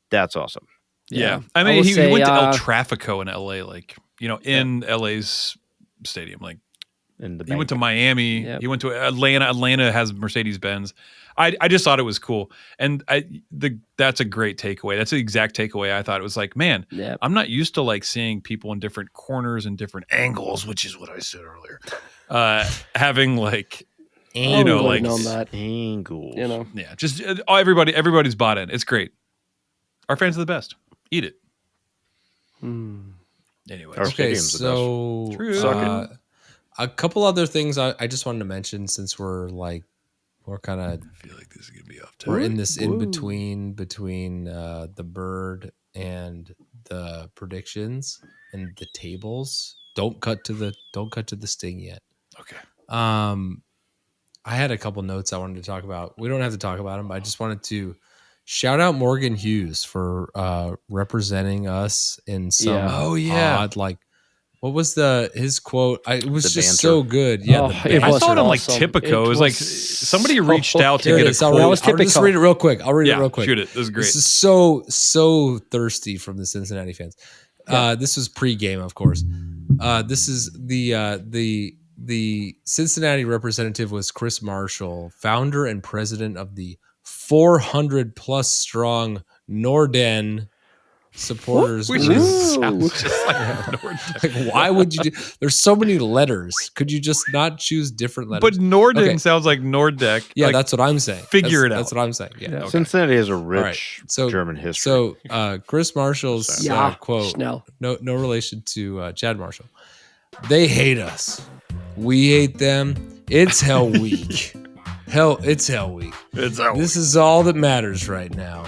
Speaker 5: that's awesome.
Speaker 3: Yeah. I mean, he went to El Trafico in LA, like, in LA's stadium. Like, he went to Miami. He went to Atlanta. Atlanta has Mercedes-Benz. I just thought it was cool. And that's a great takeaway. That's the exact takeaway I thought. It was like, man, I'm not used to like seeing people in different corners and different angles, which is what I said earlier. Having like,
Speaker 5: angles.
Speaker 3: Yeah, just everybody's bought in. It's great. Our fans are the best. Eat it. Anyway,
Speaker 2: okay, so a couple other things I just wanted to mention since we're kind of.
Speaker 3: I feel like this is gonna be off.
Speaker 2: We're in this in between the bird and the predictions and the tables. Don't cut to the sting yet.
Speaker 3: Okay.
Speaker 2: I had a couple notes I wanted to talk about. We don't have to talk about them, but I just wanted to shout out Morgan Hughes for representing us in some odd, like, what was his quote? It was
Speaker 5: The
Speaker 2: just
Speaker 5: banter.
Speaker 2: so good. Yeah, the banter.
Speaker 3: I saw it on like
Speaker 4: awesome.
Speaker 3: Typico. It was like somebody reached out to
Speaker 2: Here it
Speaker 3: get a
Speaker 2: is.
Speaker 3: quote.
Speaker 2: I'll just read it real quick. I'll read it real quick.
Speaker 3: Shoot it. This is great.
Speaker 2: This is so thirsty from the Cincinnati fans. This was pre-game, of course. This is the Cincinnati representative was Chris Marshall, founder and president of the 400 plus strong Norden supporters.
Speaker 3: Which sounds just like
Speaker 2: like, why would you do? There's so many letters. Could you just not choose different letters?
Speaker 3: But Norden sounds like Nordic.
Speaker 2: Yeah,
Speaker 3: like,
Speaker 2: that's what I'm saying.
Speaker 3: Figure it out.
Speaker 2: That's what I'm saying. Yeah.
Speaker 5: Okay. Cincinnati has a rich German history.
Speaker 2: So Chris Marshall's quote, no relation to Chad Marshall. They hate us. We hate them. It's Hell Week. It's Hell Week. This is all that matters right now.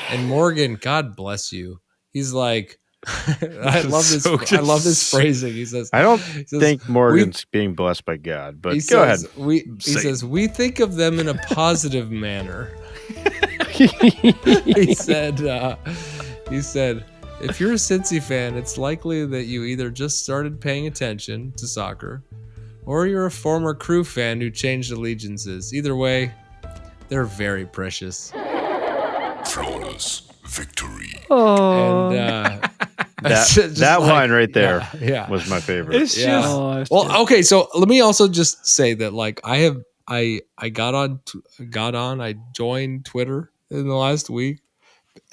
Speaker 2: And Morgan, God bless you. He's like, I love this. I love this phrasing. He says,
Speaker 5: I don't think Morgan's being blessed by God, but go ahead.
Speaker 2: He says, we think of them in a positive manner. He said, if you're a Cincy fan, it's likely that you either just started paying attention to soccer or you're a former Crew fan who changed allegiances. Either way, they're very precious.
Speaker 6: Flawless victory.
Speaker 4: Oh,
Speaker 2: and
Speaker 5: that line right there was my favorite.
Speaker 3: It's just
Speaker 2: well, okay. So let me also just say that, like, I joined Twitter in the last week,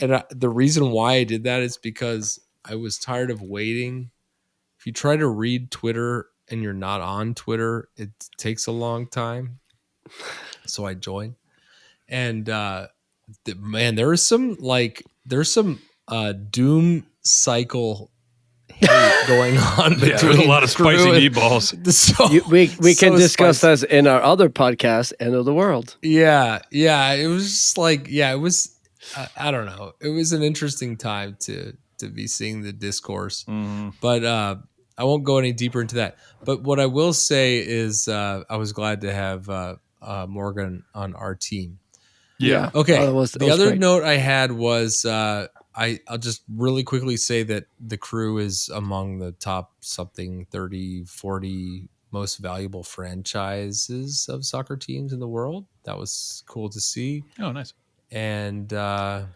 Speaker 2: and the reason why I did that is because I was tired of waiting. If you try to read Twitter and you're not on Twitter, it takes a long time. So I joined, and man, there's some doom cycle hate going on between
Speaker 3: a lot of spicy meatballs.
Speaker 2: So,
Speaker 4: we can discuss this in our other podcast, End of the World.
Speaker 2: Yeah. It was just like, it was. I don't know. It was an interesting time to be seeing the discourse, but I won't go any deeper into that. But what I will say is, I was glad to have Morgan on our team.
Speaker 3: Yeah.
Speaker 2: Okay.
Speaker 4: That was
Speaker 2: the other
Speaker 4: great.
Speaker 2: note I had was I'll just really quickly say that the Crew is among the top 30, 40 most valuable franchises of soccer teams in the world. That was cool to see.
Speaker 3: Oh, nice.
Speaker 2: And I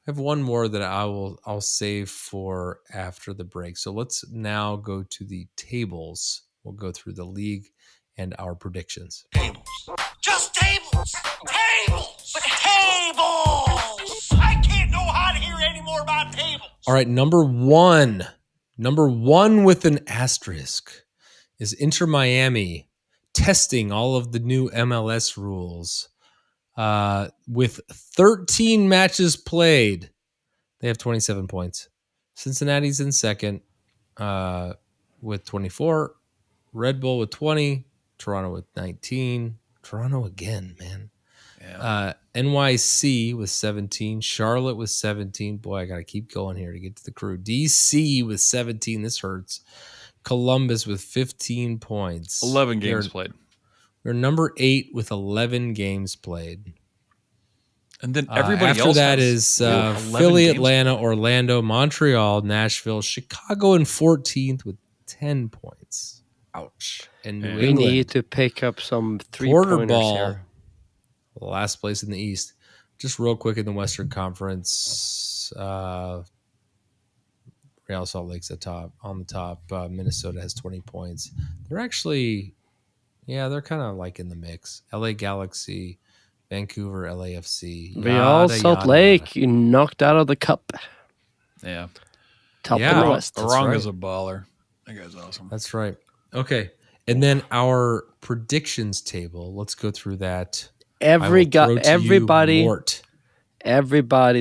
Speaker 2: have one more that I'll save for after the break. So let's now go to the tables. We'll go through the league and our predictions.
Speaker 10: Just tables! Tables! Tables! I can't know how to hear any more about tables.
Speaker 2: All right, number one with an asterisk is Inter Miami testing all of the new MLS rules. With 13 matches played, they have 27 points. Cincinnati's in second with 24. Red Bull with 20. Toronto with 19. Toronto again, man. Yeah. NYC with 17. Charlotte with 17. Boy, I got to keep going here to get to the Crew. DC with 17. This hurts. Columbus with 15 points.
Speaker 3: 11 games played.
Speaker 2: They're number 8 with 11 games played.
Speaker 3: And then everybody
Speaker 2: after
Speaker 3: else
Speaker 2: that
Speaker 3: has
Speaker 2: is Philly, Atlanta, Orlando, Montreal, Nashville, Chicago in 14th with 10 points. Ouch. And New
Speaker 4: we
Speaker 2: England,
Speaker 4: need to pick up some 3-pointers here.
Speaker 2: Last place in the East. Just real quick in the Western Conference, Real Salt Lake's on the top. Minnesota has 20 points. They're actually, they're kind of like in the mix. LA Galaxy, Vancouver, LAFC.
Speaker 4: Real Salt Lake, you knocked out of the cup.
Speaker 3: Yeah.
Speaker 4: Top of the West.
Speaker 3: Aranga's a baller. That guy's awesome.
Speaker 2: That's right. Okay. And then our predictions table. Let's go through that.
Speaker 4: Everybody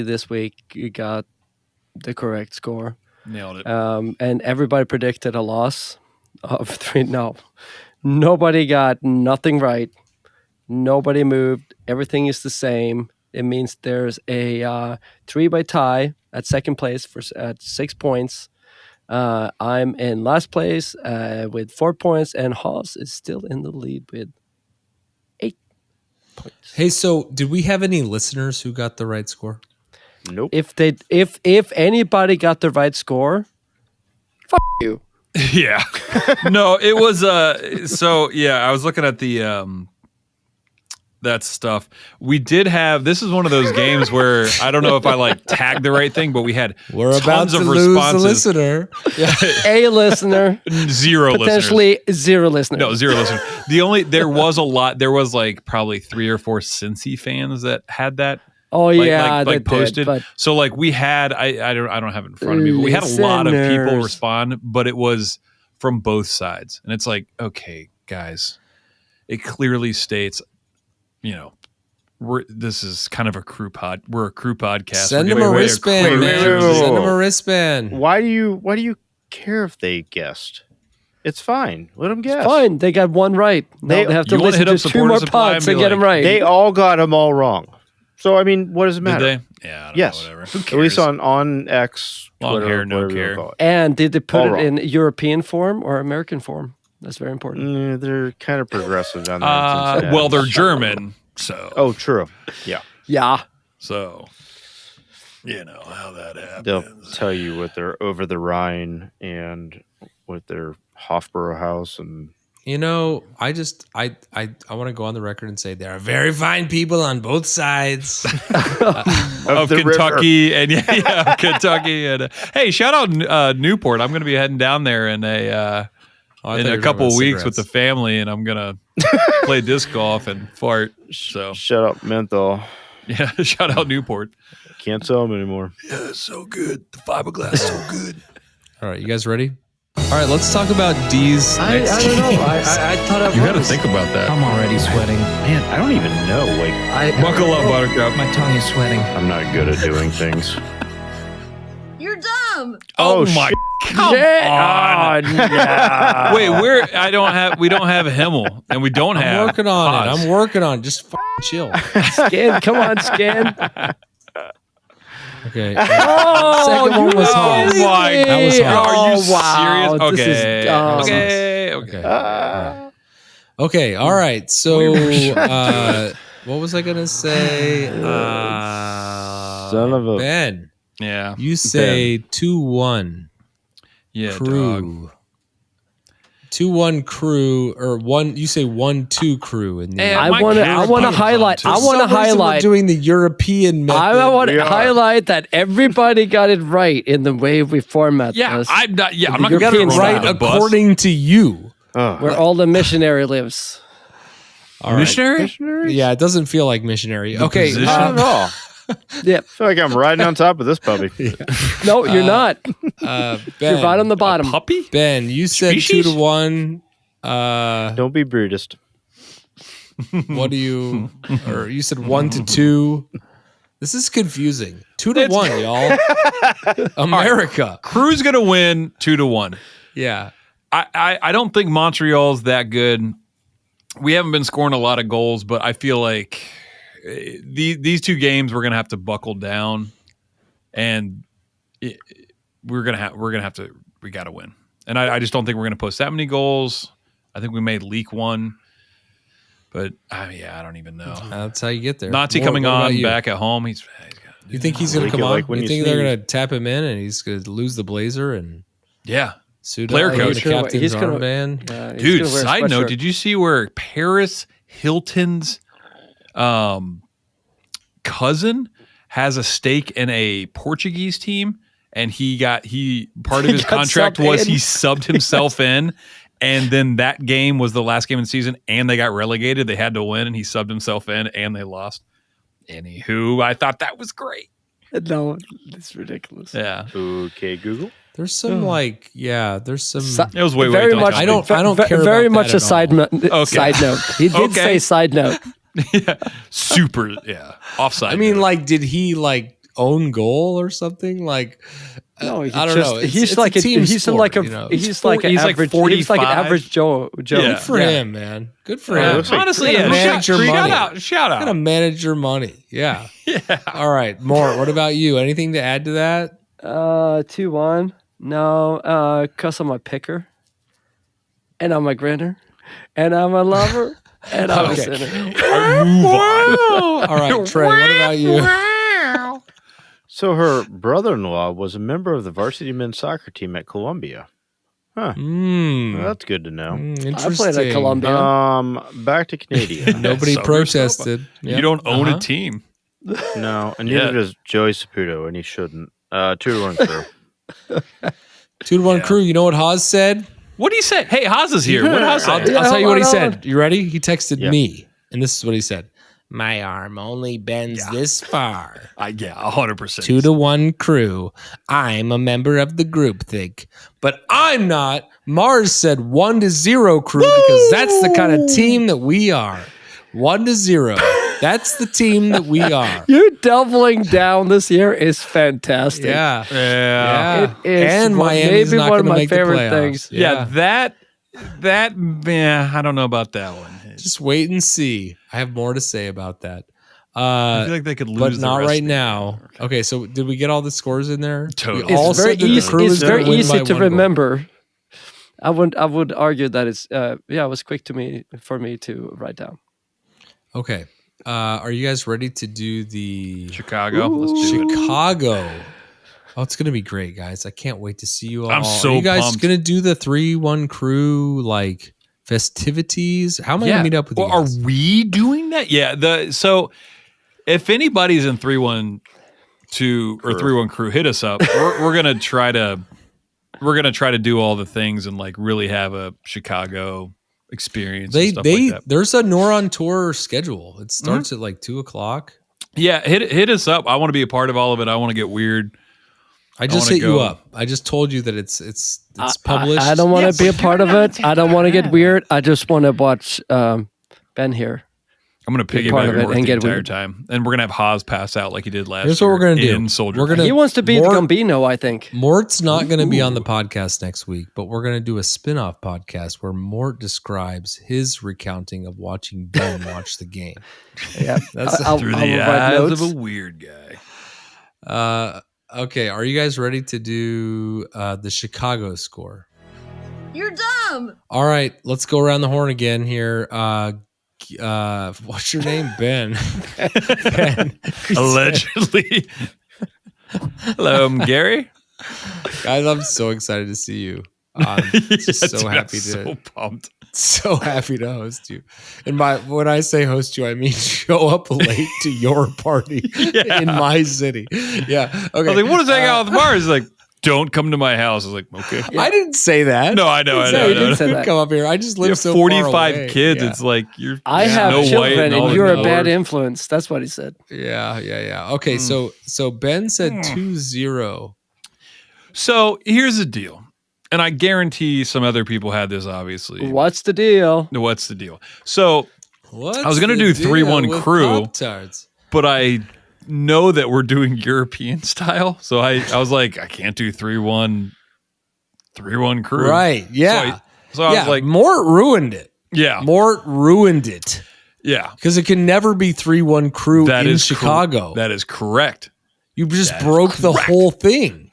Speaker 4: this week you got the correct score.
Speaker 3: Nailed it.
Speaker 4: And everybody predicted a loss of 3. No. Nobody got nothing right. Nobody moved. Everything is the same. It means there's a 3-by tie at second place at 6 points. I'm in last place with 4 points, and Haas is still in the lead with points.
Speaker 2: Hey, so did we have any listeners who got the right score?
Speaker 5: Nope.
Speaker 4: If anybody got the right score, fuck you.
Speaker 3: Yeah. No, it was so yeah, I was looking at the that stuff. We did have this is one of those games where I don't know if I like tagged the right thing, but we had
Speaker 2: We're about
Speaker 3: tons
Speaker 2: to
Speaker 3: of
Speaker 2: lose a
Speaker 3: responses.
Speaker 2: listener.
Speaker 4: A listener,
Speaker 3: Zero listeners.
Speaker 4: potentially 0 listeners.
Speaker 3: No, 0 listeners. There was a lot. There was like probably 3 or 4 Cincy fans that had that.
Speaker 4: Oh
Speaker 3: Like,
Speaker 4: yeah,
Speaker 3: like
Speaker 4: they
Speaker 3: posted.
Speaker 4: did, but
Speaker 3: So like we had, I don't have it in front of me, but we had a lot of people
Speaker 4: Listeners.
Speaker 3: respond, but it was from both sides, and it's like, okay, guys, it clearly states, this is kind of a crew pod. We're a crew podcast.
Speaker 2: Send
Speaker 3: We're
Speaker 2: him a
Speaker 3: giving away
Speaker 2: wristband,
Speaker 3: crew
Speaker 2: man.
Speaker 3: jersey.
Speaker 2: Send him a wristband.
Speaker 5: Why do you care if they guessed? It's fine. Let them guess.
Speaker 4: fine. They got one right. Now
Speaker 5: They-
Speaker 4: they have to
Speaker 3: You wanna
Speaker 4: listen
Speaker 3: hit up
Speaker 4: to 2
Speaker 3: Supporter
Speaker 4: more
Speaker 3: Supply
Speaker 4: pods
Speaker 3: and
Speaker 4: and
Speaker 3: be
Speaker 4: get them
Speaker 3: like,
Speaker 4: right.
Speaker 5: They all got them all wrong. So I mean, what does it
Speaker 3: Did
Speaker 5: matter?
Speaker 3: they? Yeah. I don't
Speaker 5: Yes.
Speaker 3: know, whatever. Who cares?
Speaker 5: At least on X,
Speaker 3: Long
Speaker 5: Twitter,
Speaker 3: hair, no
Speaker 5: whatever you
Speaker 3: care.
Speaker 5: call it.
Speaker 4: And did they put
Speaker 5: All
Speaker 4: it
Speaker 5: wrong.
Speaker 4: in European form or American form? That's very important.
Speaker 5: They're kind of progressive down there. in Cincinnati.
Speaker 3: Well, they're German, so
Speaker 5: Oh, true. Yeah.
Speaker 4: Yeah.
Speaker 3: so you know how that happens.
Speaker 5: They'll tell you with their Over the Rhine and with their Hofbräu House and
Speaker 2: I want to go on the record and say there are very fine people on both sides.
Speaker 3: of
Speaker 5: the
Speaker 3: Kentucky and yeah, Kentucky and hey, shout out Newport. I'm going to be heading down there in a couple of weeks with the family, and I'm gonna play disc golf and fart. So
Speaker 5: Shut up, menthol.
Speaker 3: yeah, shout out Newport.
Speaker 5: Can't sell them anymore.
Speaker 3: Yeah, it's so good. The fiberglass so good.
Speaker 2: All right, you guys ready? All right, let's talk about D's.
Speaker 9: I
Speaker 2: next
Speaker 9: don't know.
Speaker 2: games.
Speaker 9: I thought I
Speaker 3: You got to
Speaker 9: was.
Speaker 3: think about that.
Speaker 12: I'm already sweating.
Speaker 5: Man, I don't even know. Like,
Speaker 3: Buckle up, Buttercup.
Speaker 12: My tongue is sweating.
Speaker 5: I'm not good at doing things.
Speaker 8: You're dumb.
Speaker 3: Oh,
Speaker 5: Oh,
Speaker 3: my!
Speaker 5: shit.
Speaker 3: Come on.
Speaker 4: yeah.
Speaker 3: Wait, we don't have Himmel, and we don't have.
Speaker 2: I'm working on it.
Speaker 3: Haas.
Speaker 2: I'm working on it. Just chill.
Speaker 4: Skin, come on, Skin.
Speaker 2: Okay.
Speaker 4: Oh,
Speaker 2: Second one was
Speaker 3: Oh
Speaker 2: Haas.
Speaker 3: my!
Speaker 2: That was hard.
Speaker 3: Are you
Speaker 4: Oh, wow.
Speaker 3: serious?
Speaker 4: This is
Speaker 3: Okay.
Speaker 4: dumb.
Speaker 3: Okay.
Speaker 2: Okay. All right. Okay. All right. So, what was I gonna say?
Speaker 5: Son of a-
Speaker 2: Ben.
Speaker 3: Yeah.
Speaker 2: You say 2-1
Speaker 3: Yeah. Dog.
Speaker 2: crew. 2-1 crew, or one. You say 1-2 crew in the.
Speaker 3: Hey,
Speaker 4: I
Speaker 3: my
Speaker 4: want to
Speaker 3: camera
Speaker 4: highlight.
Speaker 3: buttons
Speaker 4: I
Speaker 3: on
Speaker 4: want to
Speaker 2: For some reason, we're
Speaker 4: highlight.
Speaker 2: doing the European method.
Speaker 4: I want
Speaker 5: We
Speaker 4: to
Speaker 5: are.
Speaker 4: highlight that everybody got it right in the way we format
Speaker 3: Yeah,
Speaker 4: this.
Speaker 3: I'm not. Yeah, I'm
Speaker 4: The
Speaker 3: not gonna
Speaker 4: European
Speaker 3: throw
Speaker 2: right
Speaker 3: under the bus.
Speaker 2: according to you.
Speaker 4: where all the missionary lives.
Speaker 2: All right.
Speaker 3: Missionary.
Speaker 2: Yeah, it doesn't feel like missionary. Okay.
Speaker 3: position?
Speaker 5: Not at all.
Speaker 4: Yeah.
Speaker 5: I feel like I'm riding on top of this puppy.
Speaker 4: No, you're not.
Speaker 2: Ben,
Speaker 4: You're right on the bottom.
Speaker 3: Puppy.
Speaker 2: Ben, you said
Speaker 3: Species?
Speaker 2: 2-1.
Speaker 5: Don't be brutist.
Speaker 2: What do you? Or you said 1-2. This is confusing. 2-1, y'all. America.
Speaker 3: Crew's gonna win 2-1.
Speaker 2: Yeah.
Speaker 3: I don't think Montreal's that good. We haven't been scoring a lot of goals, but I feel like these 2 games we're gonna have to buckle down, and we gotta win. And I just don't think we're gonna post that many goals. I think we may leak one, but I don't even know.
Speaker 2: That's how you get there.
Speaker 3: Nazi
Speaker 2: More,
Speaker 3: coming
Speaker 2: what about
Speaker 3: on
Speaker 2: you?
Speaker 3: back at home.
Speaker 2: You think he's going
Speaker 5: Leak
Speaker 2: to
Speaker 5: it
Speaker 2: come
Speaker 5: like
Speaker 2: on?
Speaker 5: when
Speaker 2: You
Speaker 5: you
Speaker 2: think they're
Speaker 5: sneeze.
Speaker 2: going to tap him in and he's going to lose the blazer and
Speaker 3: yeah.
Speaker 2: suit
Speaker 3: Player
Speaker 2: up?
Speaker 3: coach.
Speaker 2: The captain's
Speaker 4: He's gonna-
Speaker 2: armband.
Speaker 4: He's
Speaker 3: Dude,
Speaker 4: gonna wear a
Speaker 3: side note,
Speaker 4: sweatshirt.
Speaker 3: did you see where Paris Hilton's cousin has a stake in a Portuguese team, and part of his
Speaker 4: got
Speaker 3: contract
Speaker 4: subbed
Speaker 3: was
Speaker 4: in.
Speaker 3: he subbed himself in, and then that game was the last game of the season, and they got relegated. They had to win, and he subbed himself in, and they lost. Anywho, I thought that was great.
Speaker 4: No, it's ridiculous.
Speaker 3: Yeah,
Speaker 5: Okay, Google.
Speaker 2: There's some there's some.
Speaker 3: it was way
Speaker 4: Very
Speaker 3: too
Speaker 4: much.
Speaker 2: I don't care
Speaker 4: Very
Speaker 2: about
Speaker 4: much
Speaker 2: that
Speaker 4: a
Speaker 2: at
Speaker 4: side
Speaker 2: all.
Speaker 4: side note. He did
Speaker 3: Okay.
Speaker 4: say side note.
Speaker 3: yeah, super. Yeah, offside.
Speaker 2: I mean, like, did he like own goal or something? Like,
Speaker 4: No, he
Speaker 2: I don't
Speaker 4: just,
Speaker 2: know.
Speaker 4: He's like
Speaker 2: a
Speaker 4: a
Speaker 2: team
Speaker 4: he's
Speaker 2: sport,
Speaker 4: like a
Speaker 2: you know?
Speaker 4: he's like an
Speaker 3: he's like
Speaker 4: average. He's like an
Speaker 3: 45.
Speaker 4: average Joe.
Speaker 3: Yeah.
Speaker 2: Good for him, man. Good for
Speaker 3: Yeah,
Speaker 2: him.
Speaker 5: looks like-
Speaker 3: honestly,
Speaker 2: Gotta
Speaker 3: yeah.
Speaker 2: manage your money.
Speaker 3: Shout out.
Speaker 2: Gotta manage your money. Yeah. All right, Mort. What about you? Anything to add to that?
Speaker 4: 2-1. No, cause I'm a picker, and I'm a grinner, and I'm a lover. And I was
Speaker 2: Okay.
Speaker 4: in it.
Speaker 3: Move on.
Speaker 2: All right, Trey, what about you?
Speaker 5: So her brother-in-law was a member of the varsity men's soccer team at Columbia. Huh. Well, that's good to know.
Speaker 2: Interesting.
Speaker 4: I played at Columbia.
Speaker 5: Back to Canadian.
Speaker 2: Nobody protested.
Speaker 3: You don't own a team.
Speaker 5: No, and neither does Joey Saputo, and he shouldn't. 2-1 crew.
Speaker 2: 2-1 crew. You know what Haas said?
Speaker 3: What did he say? Hey, Haas is here. What did Haas say?
Speaker 2: I'll tell you what he said. You ready? He texted me, and this is what he said. My arm only bends this far.
Speaker 3: 100%.
Speaker 2: 2-1 crew. I'm a member of the groupthink, but I'm not. Mars said 1-0 crew because that's the kind of team that we are. 1-0. That's the team that we are.
Speaker 4: You doubling down this year is fantastic.
Speaker 2: Yeah.
Speaker 4: It is
Speaker 2: and Miami's
Speaker 4: maybe
Speaker 2: not
Speaker 4: one of
Speaker 2: gonna
Speaker 4: my
Speaker 2: make the
Speaker 4: favorite
Speaker 2: playoffs.
Speaker 4: things.
Speaker 3: Yeah, that I don't know about that one.
Speaker 2: Just wait and see. I have more to say about that.
Speaker 3: I feel like they could lose,
Speaker 2: but not
Speaker 3: the rest
Speaker 2: right
Speaker 3: of the
Speaker 2: now. Okay, so did we get all the scores in there?
Speaker 3: Totally.
Speaker 2: We all
Speaker 4: It's very
Speaker 2: said that the
Speaker 4: easy.
Speaker 2: crew
Speaker 4: It's
Speaker 2: is gonna
Speaker 4: very
Speaker 2: win
Speaker 4: easy
Speaker 2: by
Speaker 4: to
Speaker 2: 1 goal.
Speaker 4: remember. I would argue that it's it was quick for me to write down.
Speaker 2: Okay. Are you guys ready to do the
Speaker 3: Chicago? Let's do it.
Speaker 2: Chicago? Oh, it's gonna be great, guys! I can't wait to see you all.
Speaker 3: I'm so
Speaker 2: Are you guys
Speaker 3: pumped.
Speaker 2: gonna do the 3-1 crew like festivities? How am I gonna meet up with you
Speaker 3: Well,
Speaker 2: guys?
Speaker 3: are we doing that? Yeah. So if anybody's in 3-1-2 or 3-1 crew, hit us up. We're gonna try to do all the things and like really have a Chicago experience. And stuff like that.
Speaker 2: There's a Noron tour schedule. It starts at like 2:00.
Speaker 3: Yeah, hit us up. I want to be a part of all of it. I want to get weird.
Speaker 2: I just
Speaker 3: wanna
Speaker 2: hit you
Speaker 3: go.
Speaker 2: up. I just told you that it's published.
Speaker 4: I don't want to be a part of it. I don't want to get weird. I just want to watch Ben here.
Speaker 3: I'm going to
Speaker 4: Be part
Speaker 3: piggyback
Speaker 4: of it
Speaker 3: work
Speaker 4: and
Speaker 3: the
Speaker 4: get
Speaker 3: entire
Speaker 4: weird.
Speaker 3: time. And we're going to have Haas pass out like he did last
Speaker 2: Here's
Speaker 3: year.
Speaker 2: what we're gonna do.
Speaker 3: In Soldier
Speaker 2: We're gonna-
Speaker 4: He wants to beat
Speaker 2: Mort-
Speaker 4: Gambino, I think.
Speaker 2: Mort's not going to be on the podcast next week, but we're going to do a spin-off podcast where Mort describes his recounting of watching Ben watch the game.
Speaker 4: Yeah,
Speaker 2: That's
Speaker 3: through the eyes of a weird guy.
Speaker 2: Okay, are you guys ready to do the Chicago score?
Speaker 8: You're dumb.
Speaker 2: All right, let's go around the horn again here. What's your name? Ben. Ben.
Speaker 3: Allegedly. Hello, I'm Gary.
Speaker 2: Guys, I'm so excited to see you. I'm just so happy
Speaker 3: so pumped.
Speaker 2: So happy to host you. And when I say host you, I mean show up late to your party in my city. Yeah. Okay.
Speaker 3: I was like, what is hanging out with Mars? He's like, don't come to my house. I was like, okay.
Speaker 2: I didn't say that.
Speaker 3: No, I know.
Speaker 4: You didn't say that.
Speaker 2: Come up here. I just live
Speaker 3: You have
Speaker 2: so
Speaker 3: 45
Speaker 2: far away.
Speaker 3: kids.
Speaker 2: Yeah.
Speaker 3: It's like you're.
Speaker 4: I have
Speaker 3: Snow White
Speaker 4: children,
Speaker 3: and all
Speaker 4: and
Speaker 3: the
Speaker 4: you're a
Speaker 3: colors.
Speaker 4: bad influence. That's what he said.
Speaker 2: Yeah. Okay, so Ben said 2-0.
Speaker 3: So here's the deal. And I guarantee some other people had this, obviously.
Speaker 4: What's the deal?
Speaker 3: What's the deal? So
Speaker 2: What's
Speaker 3: I was going to
Speaker 2: the
Speaker 3: do
Speaker 2: deal
Speaker 3: 3-1
Speaker 2: with
Speaker 3: crew,
Speaker 2: Pop-Tarts?
Speaker 3: but I know that we're doing European style. So I was like, I can't do 3-1 crew.
Speaker 2: Right. Yeah.
Speaker 3: So I was like,
Speaker 2: Mort ruined it.
Speaker 3: yeah.
Speaker 2: Mort ruined it.
Speaker 3: Yeah.
Speaker 2: Because it can never be 3-1 crew
Speaker 3: That
Speaker 2: in
Speaker 3: is
Speaker 2: Chicago.
Speaker 3: that is correct.
Speaker 2: You just broke the whole thing.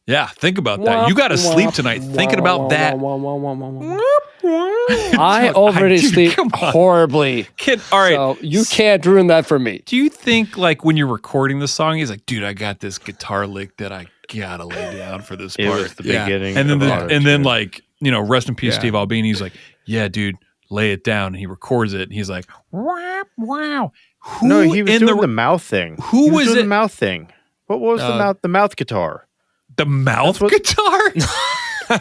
Speaker 3: Yeah. Think about that. You got to sleep tonight thinking about that.
Speaker 4: I already
Speaker 3: Dude,
Speaker 4: sleep
Speaker 3: come on.
Speaker 4: horribly.
Speaker 3: All right.
Speaker 4: So you can't ruin that for me.
Speaker 3: Do you think like when you're recording the song, he's like, dude, I got this guitar lick that I gotta lay down for this
Speaker 5: It
Speaker 3: part.
Speaker 5: was the beginning.
Speaker 3: And then
Speaker 5: of
Speaker 3: then like, rest in peace,
Speaker 2: Yeah.
Speaker 3: Steve Albini. He's like, yeah, dude, lay it down. And he records it. And he's like, wow. Who
Speaker 5: no, he was
Speaker 3: in
Speaker 5: doing the mouth thing.
Speaker 3: Who
Speaker 5: He
Speaker 3: was
Speaker 5: doing
Speaker 3: it?
Speaker 5: the mouth thing. What was the mouth guitar?
Speaker 3: The mouth guitar?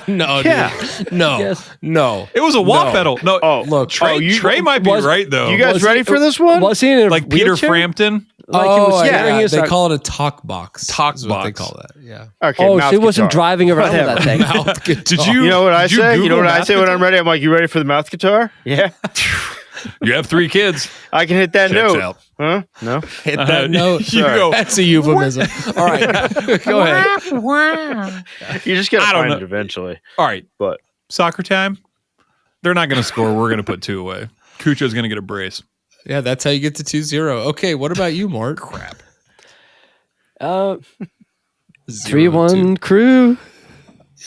Speaker 2: No,
Speaker 5: Yeah.
Speaker 2: dude. No.
Speaker 4: Yes.
Speaker 2: No.
Speaker 3: It was a wah
Speaker 2: No.
Speaker 3: pedal. No,
Speaker 2: Look.
Speaker 3: Trey might be right though.
Speaker 5: You guys ready for this one?
Speaker 4: Was he in a
Speaker 3: like Peter
Speaker 4: wheelchair?
Speaker 3: Frampton?
Speaker 4: Like he was carrying his
Speaker 2: they call it a talk box.
Speaker 3: Talk
Speaker 2: is what they
Speaker 3: box.
Speaker 2: call that. Yeah.
Speaker 5: Okay,
Speaker 4: Oh,
Speaker 5: mouth
Speaker 4: so he wasn't
Speaker 5: guitar.
Speaker 4: driving around with that thing.
Speaker 2: Mouth guitar.
Speaker 3: Did you?
Speaker 5: You know what I
Speaker 3: did you
Speaker 5: say? You know
Speaker 3: Google
Speaker 5: what I
Speaker 3: mouth
Speaker 5: say when I'm
Speaker 3: guitar?
Speaker 5: ready? I'm like, you ready for the mouth guitar? Yeah.
Speaker 3: You have 3 kids.
Speaker 5: I can hit that
Speaker 3: Checks
Speaker 5: note.
Speaker 3: out.
Speaker 5: Huh? No?
Speaker 2: Hit that note.
Speaker 3: You go.
Speaker 2: That's a euphemism. All right. Go ahead.
Speaker 5: You just gotta
Speaker 3: I don't
Speaker 5: find
Speaker 3: know.
Speaker 5: it eventually.
Speaker 3: All right.
Speaker 5: But
Speaker 3: Soccer time. They're not going to score. We're going to put 2 away. Cucho's going to get a brace.
Speaker 2: Yeah, that's how you get to 2-0. Okay, what about you, Mort?
Speaker 3: Crap.
Speaker 4: 3-1 crew.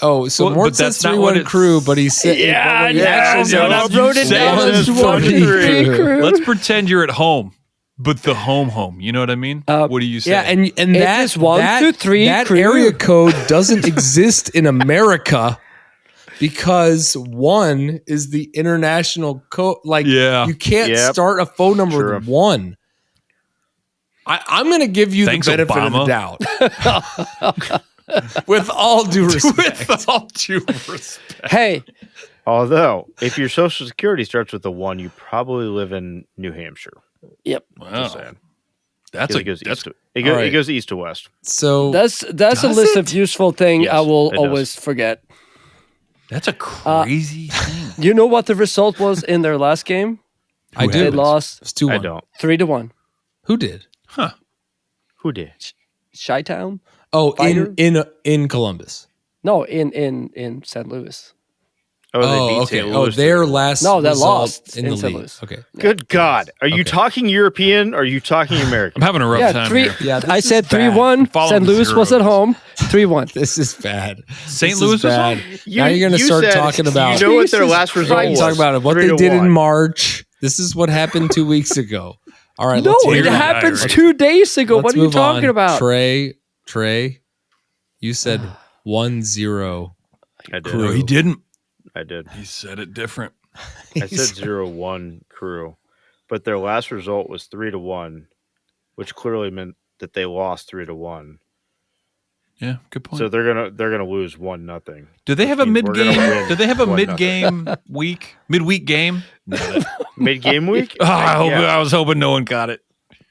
Speaker 2: Oh, so Mort says 3-1 crew, but he said,
Speaker 3: I
Speaker 4: wrote it down as 1-3 crew.
Speaker 3: Let's pretend you're at home, but the home. You know what I mean? What do you say?
Speaker 2: Yeah, and that
Speaker 4: is 1 through 3
Speaker 2: that
Speaker 4: crew.
Speaker 2: area code doesn't exist in America because 1 is the international code. Like, you can't start a phone number with 1. I'm going to give you the benefit of the doubt. With all due respect.
Speaker 3: With all due respect.
Speaker 4: Hey.
Speaker 5: Although, if your social security starts with a 1, you probably live in New Hampshire.
Speaker 4: Yep.
Speaker 3: Wow.
Speaker 5: It goes east to west.
Speaker 2: So
Speaker 4: that's a list of useful things I will always forget.
Speaker 3: That's a crazy thing.
Speaker 4: You know what the result was in their last game?
Speaker 2: I do.
Speaker 4: They lost.
Speaker 2: It's 2-1.
Speaker 5: I don't.
Speaker 4: 3-1.
Speaker 2: Who did?
Speaker 3: Huh?
Speaker 5: Who did?
Speaker 4: Chi-Town?
Speaker 2: Oh, in Columbus.
Speaker 4: No, in St. Louis.
Speaker 5: Oh, they beat
Speaker 2: okay.
Speaker 5: St. Louis.
Speaker 2: Their last.
Speaker 4: No, they
Speaker 2: result
Speaker 4: lost
Speaker 2: in the
Speaker 4: St.
Speaker 2: league.
Speaker 4: Louis.
Speaker 2: Okay.
Speaker 5: Good God. Are you talking European or are you talking American?
Speaker 3: I'm having a rough time here.
Speaker 2: Yeah,
Speaker 4: I said 3-1. St. Louis was at home. 3-1.
Speaker 2: This is bad.
Speaker 3: St. Louis was
Speaker 2: bad.
Speaker 3: home?
Speaker 2: Now you're going to start talking about.
Speaker 5: You know what their last result was?
Speaker 2: Talk about what they did in March. This is what happened 2 weeks ago. All right.
Speaker 4: No,
Speaker 2: let's
Speaker 4: it
Speaker 2: hear
Speaker 4: happens 2 days ago. What are you talking about?
Speaker 2: Trey, you said 1-0.
Speaker 5: I did.
Speaker 3: No, he didn't.
Speaker 5: I did.
Speaker 3: He said it different.
Speaker 5: I said 0-1 crew, but their last result was 3-1, which clearly meant that they lost 3-1.
Speaker 3: Yeah, good point.
Speaker 5: So they're gonna lose 1-0.
Speaker 3: Do they have a mid game? Do they have a mid game week? Midweek game? No,
Speaker 5: mid game week?
Speaker 3: I was hoping no one caught it.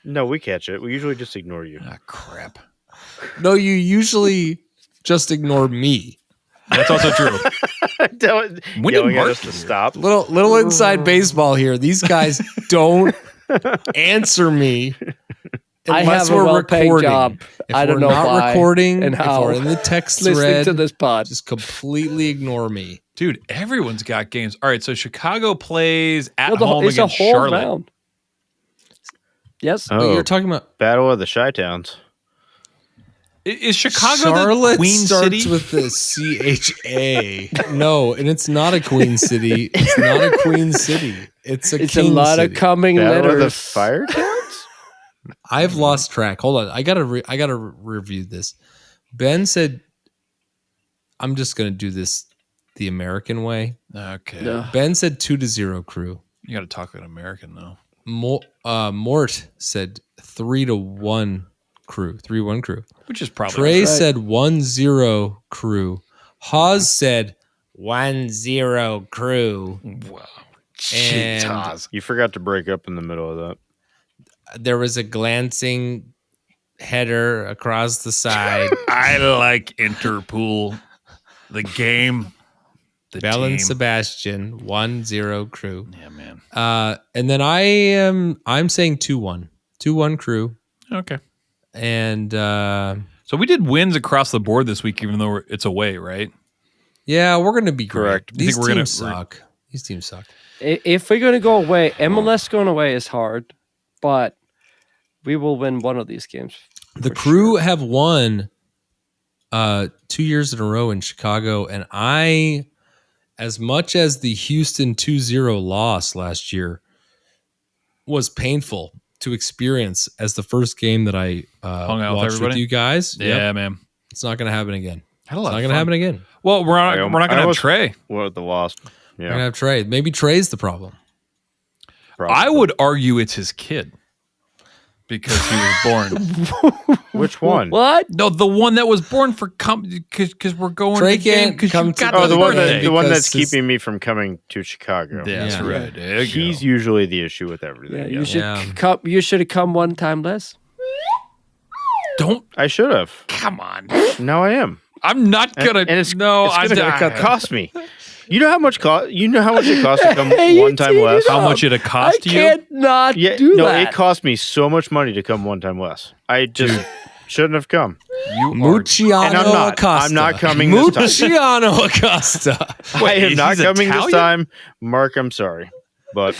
Speaker 5: No, we catch it. We usually just ignore you.
Speaker 3: Ah, crap.
Speaker 2: No, you usually just ignore me.
Speaker 3: That's also true.
Speaker 5: When did Mark to stop?
Speaker 2: Little inside baseball here. These guys don't answer me
Speaker 4: I
Speaker 2: unless
Speaker 4: have a
Speaker 2: we're
Speaker 4: well-paid
Speaker 2: recording.
Speaker 4: job.
Speaker 2: If
Speaker 4: I don't
Speaker 2: we're
Speaker 4: know
Speaker 2: not
Speaker 4: why
Speaker 2: recording
Speaker 4: and how.
Speaker 2: If we're in the text
Speaker 4: Listening
Speaker 2: thread,
Speaker 4: to this pod.
Speaker 2: just completely ignore me.
Speaker 3: Dude, everyone's got games. All right, so Chicago plays at
Speaker 4: Well,
Speaker 3: home
Speaker 4: it's
Speaker 3: against
Speaker 4: a whole
Speaker 3: Charlotte.
Speaker 4: round. Yes.
Speaker 2: But you're talking about
Speaker 5: Battle of the Chi-Towns.
Speaker 3: Is Chicago
Speaker 2: Charlotte
Speaker 3: the Queen
Speaker 2: starts
Speaker 3: City?
Speaker 2: with the CHA. No, and it's not a Queen City. It's not a Queen City. It's a
Speaker 4: It's a
Speaker 2: king
Speaker 4: lot
Speaker 2: city.
Speaker 4: of coming
Speaker 5: Battle of the
Speaker 4: letters.
Speaker 5: Fire Towns?
Speaker 2: I've lost track. Hold on. I gotta review this. Ben said, "I'm just gonna do this the American way."
Speaker 3: Okay.
Speaker 4: No.
Speaker 2: Ben said 2-0 crew.
Speaker 3: You got to talk like an American, though.
Speaker 2: Mort said 3-1 crew. 3-1 crew.
Speaker 3: Which is probably
Speaker 2: Trey
Speaker 3: right.
Speaker 2: said 1-0 crew. Hawes said 1-0 crew.
Speaker 3: Wow.
Speaker 2: And
Speaker 5: You forgot to break up in the middle of that.
Speaker 2: there was a glancing header across the side.
Speaker 3: I like Interpool, the game, the
Speaker 2: Bell and
Speaker 3: team.
Speaker 2: Sebastian 1-0 crew.
Speaker 3: Yeah, man.
Speaker 2: And then I'm saying 2-1. 2-1 crew.
Speaker 3: Okay.
Speaker 2: And
Speaker 3: So we did wins across the board this week, even though it's away, right?
Speaker 2: yeah, we're gonna be
Speaker 5: Correct.
Speaker 2: great. These
Speaker 3: You think we're gonna-
Speaker 2: teams suck. These teams suck.
Speaker 4: If we're going to go away, MLS going away is hard, but we will win one of these games.
Speaker 2: The crew have won 2 years in a row in Chicago, and as much as the Houston 2-0 loss last year was painful to experience as the first game that I
Speaker 3: Hung out with
Speaker 2: watched with
Speaker 3: everybody?
Speaker 2: you guys.
Speaker 3: Yeah,
Speaker 2: Yep.
Speaker 3: man.
Speaker 2: It's not going to happen again.
Speaker 3: Had a
Speaker 2: It's
Speaker 3: lot
Speaker 2: not
Speaker 3: of
Speaker 2: going to
Speaker 3: fun.
Speaker 2: happen again.
Speaker 3: Well, we're not going to have Trey.
Speaker 5: Well, the lost.
Speaker 2: We're going to
Speaker 5: Yeah.
Speaker 2: have Trey. Maybe Trey's the problem.
Speaker 3: I would argue it's his kid because he was born.
Speaker 5: Which one?
Speaker 4: What?
Speaker 3: No, the one that was born for because we're going
Speaker 2: Trey
Speaker 3: to the game
Speaker 2: can't
Speaker 3: because
Speaker 2: come
Speaker 3: you
Speaker 2: to
Speaker 3: got
Speaker 5: Oh, the one
Speaker 3: birthday.
Speaker 5: that's
Speaker 2: because
Speaker 5: keeping me from coming to Chicago.
Speaker 3: That's
Speaker 2: Yeah.
Speaker 3: right. There you
Speaker 5: He's
Speaker 3: go.
Speaker 5: usually the issue with everything.
Speaker 4: Yeah,
Speaker 5: Yeah,
Speaker 4: you should
Speaker 2: Yeah.
Speaker 4: come. You should have come one time less.
Speaker 3: Don't
Speaker 5: I should have.
Speaker 3: come on.
Speaker 5: Now I am.
Speaker 3: I'm not gonna.
Speaker 5: And it's
Speaker 3: no.
Speaker 5: It's
Speaker 3: I'm
Speaker 5: gonna cost me. You know how much cost? You know how much it costs to come
Speaker 4: Hey,
Speaker 5: one
Speaker 4: you
Speaker 5: time
Speaker 4: teed
Speaker 5: less.
Speaker 4: it
Speaker 3: How
Speaker 4: up.
Speaker 3: much it cost
Speaker 4: I
Speaker 3: you?
Speaker 4: can't not
Speaker 5: Yeah,
Speaker 4: do
Speaker 5: no,
Speaker 4: that.
Speaker 5: it cost me so much money to come one time less. I just shouldn't have come.
Speaker 3: You are.
Speaker 2: Muciano
Speaker 5: And I'm not.
Speaker 2: Acosta.
Speaker 5: I'm not coming this time.
Speaker 2: Muciano Acosta.
Speaker 5: I am not
Speaker 3: he's
Speaker 5: coming
Speaker 3: Italian?
Speaker 5: this time, Mark. I'm sorry, but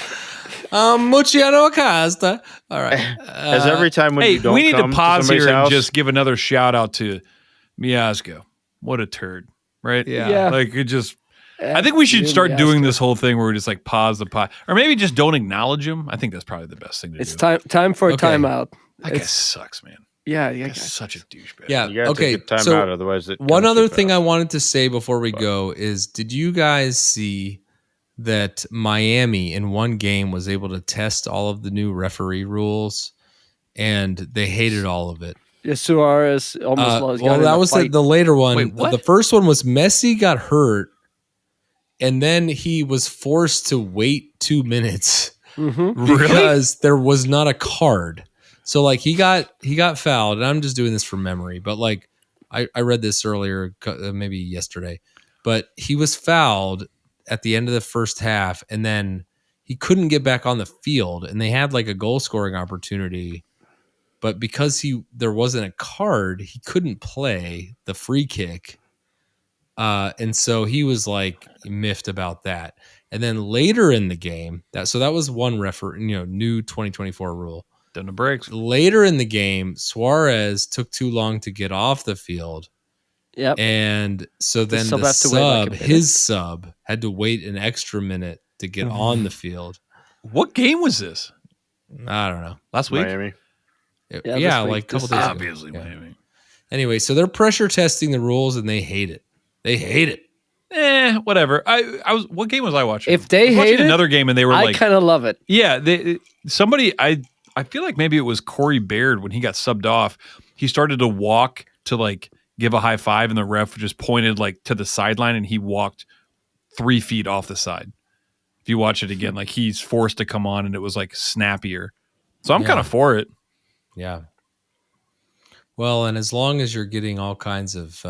Speaker 2: Muciano Acosta. All right.
Speaker 5: as every time when
Speaker 3: Hey,
Speaker 5: you don't
Speaker 3: we need to
Speaker 5: come
Speaker 3: pause
Speaker 5: somebody's
Speaker 3: here
Speaker 5: house,
Speaker 3: and just give another shout out to Miazga. What a turd, right?
Speaker 2: Yeah.
Speaker 3: Like it just. I think we should start doing this whole thing where we just like pause the pod, or maybe just don't acknowledge him. I think that's probably the best thing to do.
Speaker 4: It's time for a timeout.
Speaker 3: That guy sucks, man.
Speaker 4: Yeah.
Speaker 3: Such a douchebag.
Speaker 2: Yeah.
Speaker 5: You gotta take a time out, otherwise it
Speaker 2: one
Speaker 5: comes
Speaker 2: other
Speaker 5: too
Speaker 2: thing
Speaker 5: fast.
Speaker 2: I wanted to say before we go is, did you guys see that Miami in one game was able to test all of the new referee rules, and they hated all of it?
Speaker 4: Yeah, Suarez almost lost.
Speaker 2: Well, that was the later one.
Speaker 3: Wait, what?
Speaker 2: The first one was Messi got hurt, and then he was forced to wait 2 minutes because there was not a card. So like he got fouled, and I'm just doing this from memory, but like I read this earlier, maybe yesterday, but he was fouled at the end of the first half, and then he couldn't get back on the field, and they had like a goal scoring opportunity. But because there wasn't a card, he couldn't play the free kick. And so he was like miffed about that. And then later in the game, that was one new 2024 rule.
Speaker 3: Done the breaks.
Speaker 2: Later in the game, Suarez took too long to get off the field.
Speaker 4: Yep.
Speaker 2: And so then his sub had to wait an extra minute to get on the field.
Speaker 3: What game was this?
Speaker 2: I don't know.
Speaker 3: Last week?
Speaker 5: Miami.
Speaker 2: Yeah, like a couple days ago.
Speaker 3: Obviously, Miami.
Speaker 2: Anyway, so they're pressure testing the rules, and they hate it. They hate it.
Speaker 3: Whatever. I was. What game was I watching?
Speaker 4: If they hate
Speaker 3: another game, and they were
Speaker 4: I
Speaker 3: like,
Speaker 4: kind of love it.
Speaker 3: Yeah, I feel like maybe it was Corey Baird when he got subbed off. He started to walk to like give a high five, and the ref just pointed like to the sideline, and he walked 3 feet off the side. If you watch it again, like he's forced to come on, and it was like snappier. So I'm kind of for it.
Speaker 2: Yeah. Well, and as long as you're getting all kinds of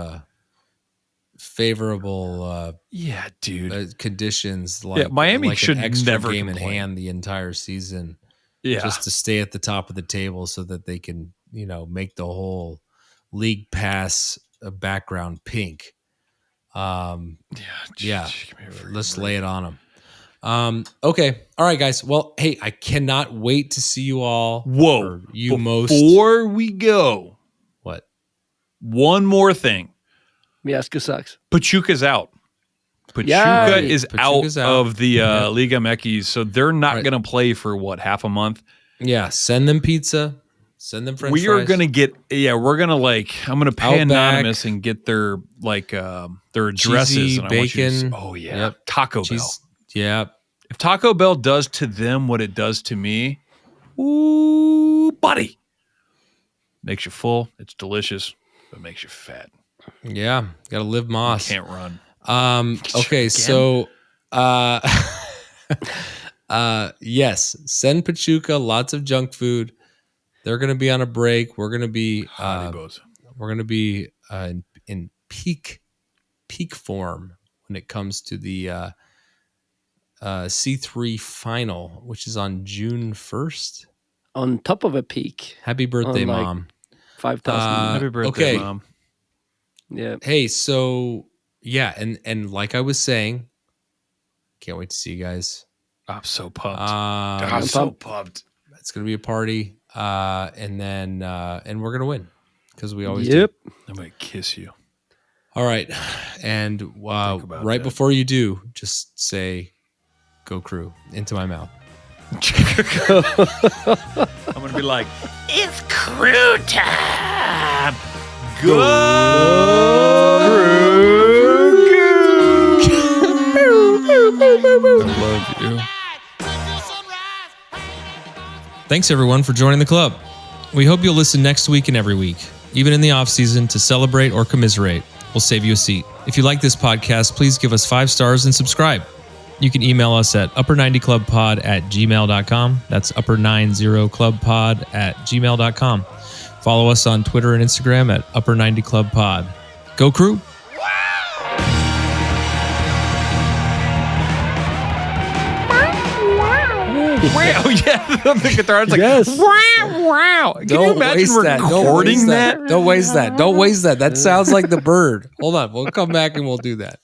Speaker 2: favorable conditions, like
Speaker 3: Miami
Speaker 2: like
Speaker 3: should
Speaker 2: an extra
Speaker 3: never
Speaker 2: game
Speaker 3: complain.
Speaker 2: in hand the entire season,
Speaker 3: Yeah.
Speaker 2: just to stay at the top of the table so that they can, make the whole league pass background pink. Let's lay it on them. Okay. All right, guys. Well, hey, I cannot wait to see you all.
Speaker 3: Whoa.
Speaker 2: Most.
Speaker 3: Before we go.
Speaker 2: What?
Speaker 3: One more thing.
Speaker 4: Miasca sucks.
Speaker 3: Pachuca's out. Pachuca is out of the Liga MX, so they're not going to play for half a month?
Speaker 2: Yeah. Send them pizza. Send them French fries.
Speaker 3: We are going to get, we're going to I'm going to pay anonymous and get their their addresses.
Speaker 2: Cheesy,
Speaker 3: and
Speaker 2: bacon.
Speaker 3: Taco Bell.
Speaker 2: Yeah.
Speaker 3: If Taco Bell does to them what it does to me, ooh, buddy. Makes you full. It's delicious, but makes you fat.
Speaker 2: Yeah. Got to live Moss.
Speaker 3: You can't run.
Speaker 2: Okay. So, yes, send Pachuca lots of junk food. They're going to be on a break. We're going to be, in peak form when it comes to the, C3 final, which is on June 1st.
Speaker 4: On top of a peak.
Speaker 2: Happy birthday, Mom.
Speaker 4: 5,000.
Speaker 3: Happy birthday,
Speaker 2: okay.
Speaker 3: Mom.
Speaker 4: Yeah.
Speaker 2: Hey, so yeah, and like I was saying, can't wait to see you guys.
Speaker 3: I'm so pumped.
Speaker 2: I'm
Speaker 3: so pumped.
Speaker 2: It's gonna be a party, and then we're gonna win because we always do.
Speaker 3: I'm gonna kiss you.
Speaker 2: All right, and right before you do, just say "Go Crew" into my mouth.
Speaker 3: I'm gonna be like, it's crew time. Go Crew. I love you.
Speaker 2: Thanks everyone for joining the club. We hope you'll listen next week and every week, even in the off season, to celebrate or commiserate. We'll save you a seat. If you like this podcast, please give us 5 stars and subscribe. You can email us at upper90clubpod@gmail.com. That's upper90clubpod@gmail.com. Follow us on Twitter and Instagram at upper90clubpod. Go Crew!
Speaker 3: Wow, yeah, the guitar. It's like, wow. Can you imagine recording that?
Speaker 2: Don't waste that. That sounds like the bird. Hold on. We'll come back and we'll do that.